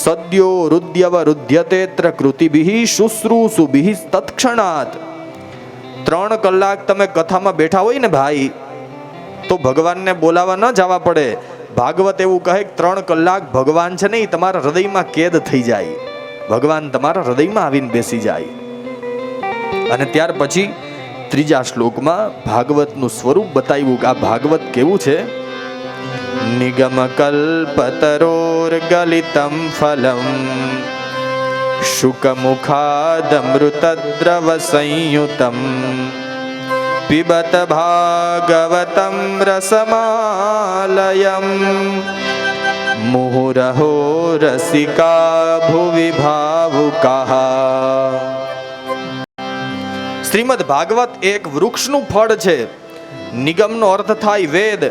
સદ્યો રુદ્યવ રુદ્યતેત્ર કૃતિભિઃ શુશ્રૂષુભિઃ તત્ક્ષણાત. 3 કલાક તમે કથામાં બેઠા હોય ને ભાઈ, તો ભગવાનને બોલાવવા ન જવા પડે. ભાગવત એવું કહે કે 3 કલાક ભગવાન છે ને એ તમારા હૃદયમાં કેદ થઈ જાય, ભગવાન તમારા હૃદયમાં આવીને બેસી જાય. અને ત્યાર પછી 3જા શ્લોકમાં ભાગવતનું સ્વરૂપ બતાવ્યું કે આ ભાગવત કેવું છે. નિગમ કલ્પતરોર ગલિતમ ફલમ શુકમુખાદમૃતદ્રવ સંયુતમ પિબત ભાગવતમ રસમાલયમ મુહુરહો રસિકા ભુવિ ભાવુકાઃ. શ્રીમદ ભાગવત એક વૃક્ષનું ફળ છે. નિગમનો અર્થ થાય વેદ,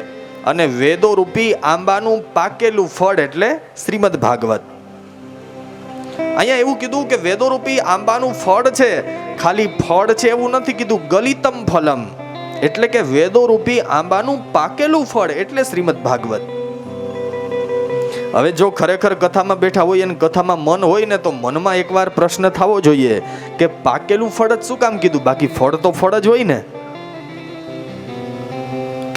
અને વેદો રૂપી આંબાનું પાકેલું ફળ એટલે શ્રીમદ ભાગવત. અહીંયા એવું કીધું કે વેદો રૂપી આંબાનું ફળ છે, ખાલી ફળ છે એવું નથી કીધું. ગલિતમ ફલમ એટલે કે વેદો રૂપી આંબાનું પાકેલું ફળ એટલે શ્રીમદ ભાગવત. હવે જો ખરેખર કથામાં બેઠા હોય અને કથામાં મન હોય ને તો મનમાં એકવાર પ્રશ્ન થવો જોઈએ કે પાકેલું ફળ જ શું કામ કીધું, બાકી ફળ તો ફળ જ હોય ને.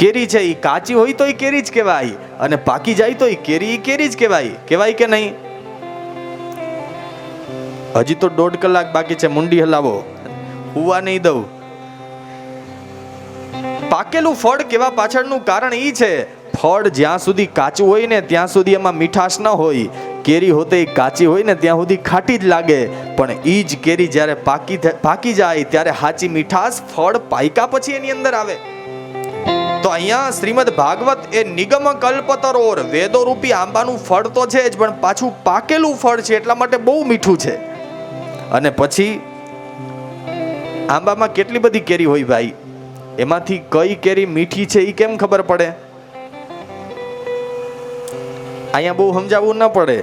કેરી છે એ કાચી હોય તો એ કેરી જ કહેવાય અને પાકી જાય તો એ કેરી જ કહેવાય. કહેવાય કે નહીં? હજી તો 1.5 કલાક બાકી છે, મુંડી હલાવો, હુવા નહીં દઉં. પાકેલું ફળ કેવા પાછળનું કારણ એ છે, ફળ જ્યાં સુધી કાચું હોય ને ત્યાં સુધી એમાં મીઠાશ ન હોય. કેરી હોતે કાચી હોય ને ત્યાં સુધી ખાટી જ લાગે, પણ એ જ કેરી જ્યારે પાકી જાય ત્યારે સાચી મીઠાશ ફળ પાક્યા પછી એની અંદર આવે. તો અહીંયા શ્રીમદ ભાગવત એ નિગમ કલ્પતરોર વેદો રૂપી આંબાનું ફળ તો છે જ, પણ પાછું પાકેલું ફળ છે એટલા માટે બહુ મીઠું છે. અને પછી આંબામાં કેટલી બધી કેરી હોય ભાઈ, એમાંથી કઈ કેરી મીઠી છે એ કેમ ખબર પડે? અહીંયા બહુ સમજાવવું ન પડે.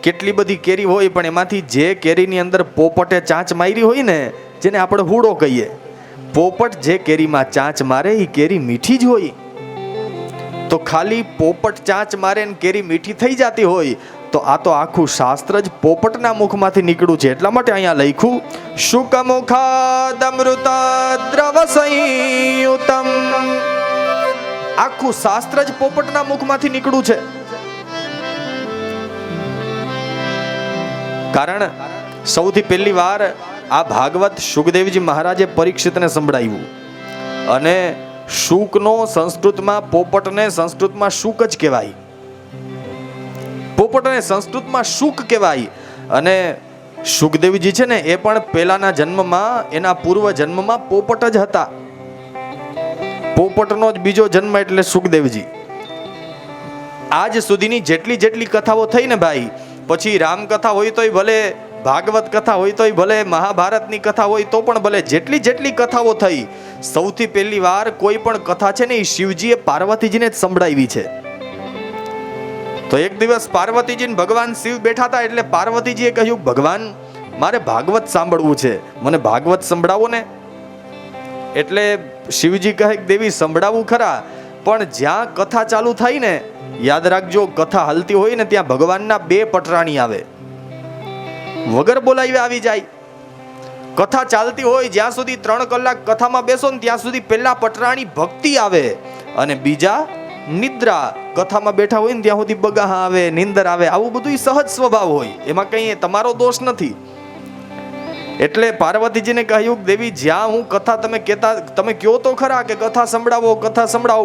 કેટલી બધી કેરી હોય પણ એમાંથી જે કેરીની અંદર પોપટે ચાંચ મારી હોય ને, જેને આપણે હુડો કહીએ, પોપટ જે કેરીમાં ચાંચ મારે એ કેરી મીઠી જ હોય. તો ખાલી પોપટ ચાંચ મારે ને કેરી મીઠી થઈ જતી હોય તો આ તો આખું શાસ્ત્ર જ પોપટના મુખમાંથી નીકળ્યું છે. એટલા માટે અહીંયા લખ્યું શુકમુખાદમૃત દ્રવ સંયુતમ. આખું શાસ્ત્ર જ પોપટના મુખમાંથી નીકળ્યું છે. કારણ સૌથી પહેલી વાર આ ભાગવત શુકદેવજી મહારાજે પરીક્ષિતને સંભળાવ્યું. અને શુકનો સંસ્કૃતમાં પોપટને સંસ્કૃતમાં શુક જ કહેવાય. પોપટને સંસ્કૃતમાં શુક કહેવાય. અને શુકદેવજી છે ને એ પણ પહેલાના જન્મમાં, એના પૂર્વ જન્મમાં પોપટ જ હતા. પોપટનો જ બીજો જન્મ એટલે શુકદેવજી. આજ સુધીની જેટલી કથાઓ થઈ ને ભાઈ, પછી રામકથા હોય તોય ભલે, ભાગવત કથા હોય તોય ભલે, મહાભારતની કથા હોય તો પણ ભલે, જેટલી કથાઓ થઈ, સૌથી પહેલી વાર કોઈ પણ કથા છે ને એ શિવજીએ પાર્વતીજીને જ સંભળાવી છે. તો એક દિવસ પાર્વતીજી ને ભગવાન શિવ બેઠા હતા એટલે પાર્વતીજીએ કહ્યું, ભગવાન મારે ભાગવત સાંભળવું છે, મને ભાગવત સંભળાવો ને. એટલે શિવજી કહે, દેવી સંભળાવું ખરા, પણ જ્યાં કથા ચાલુ થાય ને, યાદ રાખજો, કથા હાલતી હોય ને ત્યાં ભગવાનના 2 પટરાણી આવે, વગર બોલાવ્યા આવી જાય. કથા ચાલતી હોય જ્યાં સુધી 3 કલાક કથામાં બેસો ને ત્યાં સુધી પહેલા પટરાણી ભક્તિ આવે અને બીજા નિદ્રા. કથામાં બેઠા હોય ને ત્યાં સુધી બગાહા આવે, નિંદર આવે. આવું બધું સહજ સ્વભાવ હોય, એમાં કઈ તમારો દોષ નથી. એટલે પાર્વતીજીને કહ્યું, દેવી જ્યાં હું કથા તમે કહો તો ખરા કે કથા સંભળાવો,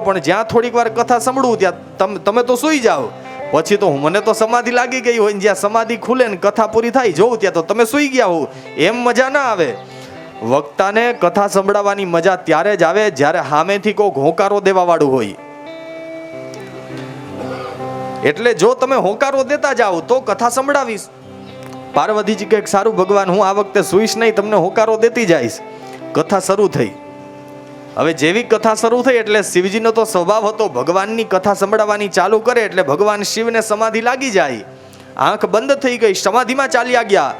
પણ જ્યાં થોડીક વાર કથા સંભળવું ત્યાં તમે તો સૂઈ જાઓ. પછી તો મને તો સમાધિ લાગી ગઈ હોય ને જ્યાં સમાધિ ખુલે ને કથા પૂરી થાય જોઉં ત્યાં તો તમે સૂઈ ગયા હો. એમ મજા ના આવે. વક્તાને કથા સંભળાવવાની મજા ત્યારે જ આવે જ્યારે સામેથી કોઈ હોંકારો દેવા વાળું હોય. એટલે જો તમે હોંકારો દેતા જાઓ તો કથા સંભળાવીશ. પાર્વતીજી કહે, સારું ભગવાન, હું આ વખતે સુઈશ નહીં, તમને હોંકારો દેતી જઈશ. કથા શરૂ થઈ. હવે જેવી કથા શરૂ થઈ એટલે શિવજીનો તો સ્વભાવ હતો ભગવાનની કથા સંભળાવવાની ચાલુ કરે એટલે ભગવાન શિવને સમાધિ લાગી જાય. આંખ બંધ થઈ ગઈ, સમાધિમાં ચાલ્યા ગયા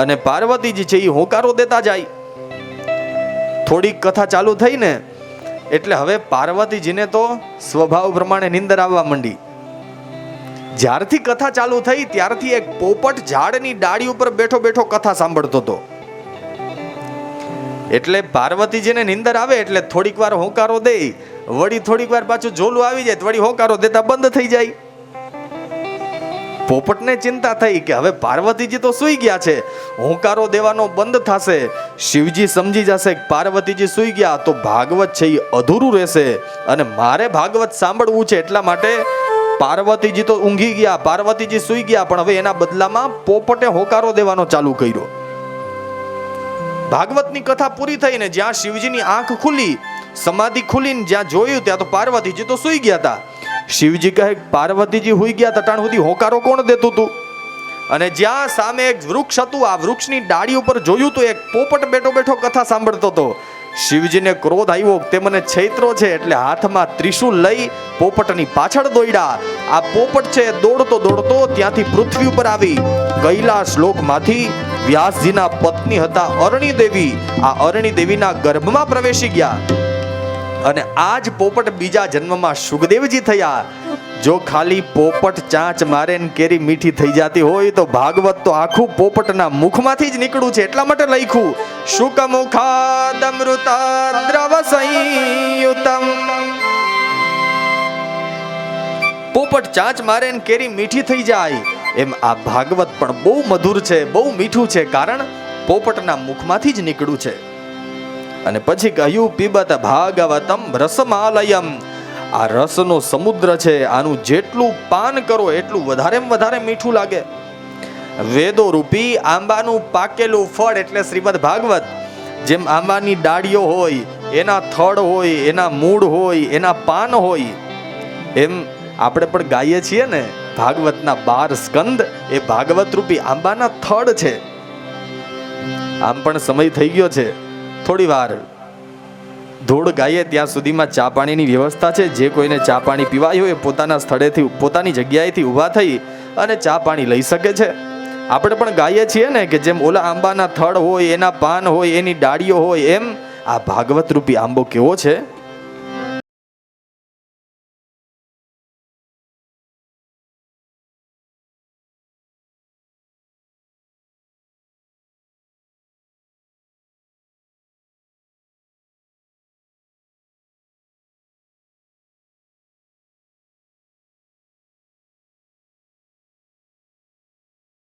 અને પાર્વતીજી છે એ હોંકારો દેતા જાય. થોડીક કથા ચાલુ થઈ ને એટલે હવે પાર્વતીજીને તો સ્વભાવ પ્રમાણે નિંદર આવવા માંડી. જ્યારથી કથા ચાલુ થઈ ત્યારથી એક પોપટ ઝાડની ડાળી ઉપર બેઠો બેઠો કથા સાંભળતો હતો. એટલે પાર્વતીજીને નિંદર આવે એટલે થોડીક વાર હોંકારો દે, વળી થોડીક વાર પાછું ઝોલું આવી જાય, વળી હોંકારો દેતા બંધ થઈ જાય. પોપટને ચિંતા થઈ કે હવે પાર્વતીજી તો સૂઈ ગયા છે, હોંકારો દેવાનો બંધ થશે, શિવજી સમજી જશે કે પાર્વતીજી સૂઈ ગયા તો ભાગવત છે એ અધૂરું રહેશે અને મારે ભાગવત સાંભળવું છે. એટલા માટે પાર્વતીજી તો ઊંઘી ગયા, પાર્વતીજી સૂઈ ગયા, પણ હવે એના બદલામાં પોપટે હોંકારો દેવાનો ચાલુ કર્યો. ભાગવતની કથા પૂરી થઈ ને જ્યાં શિવજીની આંખ ખુલી, સમાધિ ખુલીને જ્યાં જોયું ત્યાં તો પાર્વતીજી તો સૂઈ ગયા હતા. શિવજી કહે, પાર્વતીજી સૂઈ ગયા તટાણ સુધી હોંકારો કોણ દેતું હતું? અને જ્યાં સામે એક વૃક્ષ હતું, આ વૃક્ષની ડાળી ઉપર જોયું તો એક પોપટ બેઠો બેઠો કથા સાંભળતો હતો. શિવજીને ક્રોધ આવ્યો, તે મને છૈત્રો છે, એટલે હાથમાં ત્રિશૂલ લઈ પોપટની પાછળ દોડ્યા. આ પોપટ છે દોડતો દોડતો ત્યાંથી પૃથ્વી ઉપર આવી કૈલાશ લોકમાંથી વ્યાસજીના પત્ની હતા અરણી દેવી, આ અરણી દેવીના ગર્ભમાં પ્રવેશી ગયા અને આ જ પોપટ બીજા જન્મમાં શુકદેવજી થયા. જો ખાલી પોપટ ચાંચ મારે ને કેરી મીઠી થઈ જતી હોય તો ભાગવત તો આખું પોપટના મુખમાંથી જ નીકળ્યું છે. એટલા માટે લખ્યું શુક મુખાદમૃતાદ્રવ સંયુતમ. પોપટ ચાંચ મારે ને કેરી મીઠી થઈ જાય એમ આ ભાગવત પણ બહુ મધુર છે, બહુ મીઠું છે, કારણ પોપટના મુખમાંથી જ નીકળ્યું છે. અને પછી કહ્યું પીબત ભાગવતમ રસમાલયમ. આ રસનો સમુદ્ર છે, આનું જેટલું પાન કરો એટલું વધારે મીઠું લાગે. વેદો રૂપી આંબાનું પાકેલું ફળ એટલે શ્રીમદ ભાગવત. જેમ આંબાની ડાળીઓ હોય, એના થડ હોય, એના મૂળ હોય, એના પાન હોય, એમ આપણે પણ ગાઈએ છીએ ને ભાગવતના 12 સ્કંદ એ ભાગવત રૂપી આંબાના થડ છે. આમ પણ સમય થઈ ગયો છે, થોડી વાર ધોળ ગાઈએ ત્યાં સુધીમાં ચા પાણીની વ્યવસ્થા છે. જે કોઈને ચા પાણી પીવાય હોય પોતાના સ્થળેથી, પોતાની જગ્યાએથી ઊભા થઈ અને ચા પાણી લઈ શકે છે. આપણે પણ ગાઈએ છીએ ને કે જેમ ઓલા આંબાના થડ હોય, એના પાન હોય, એની ડાળીઓ હોય, એમ આ ભાગવત રૂપી આંબો કેવો છે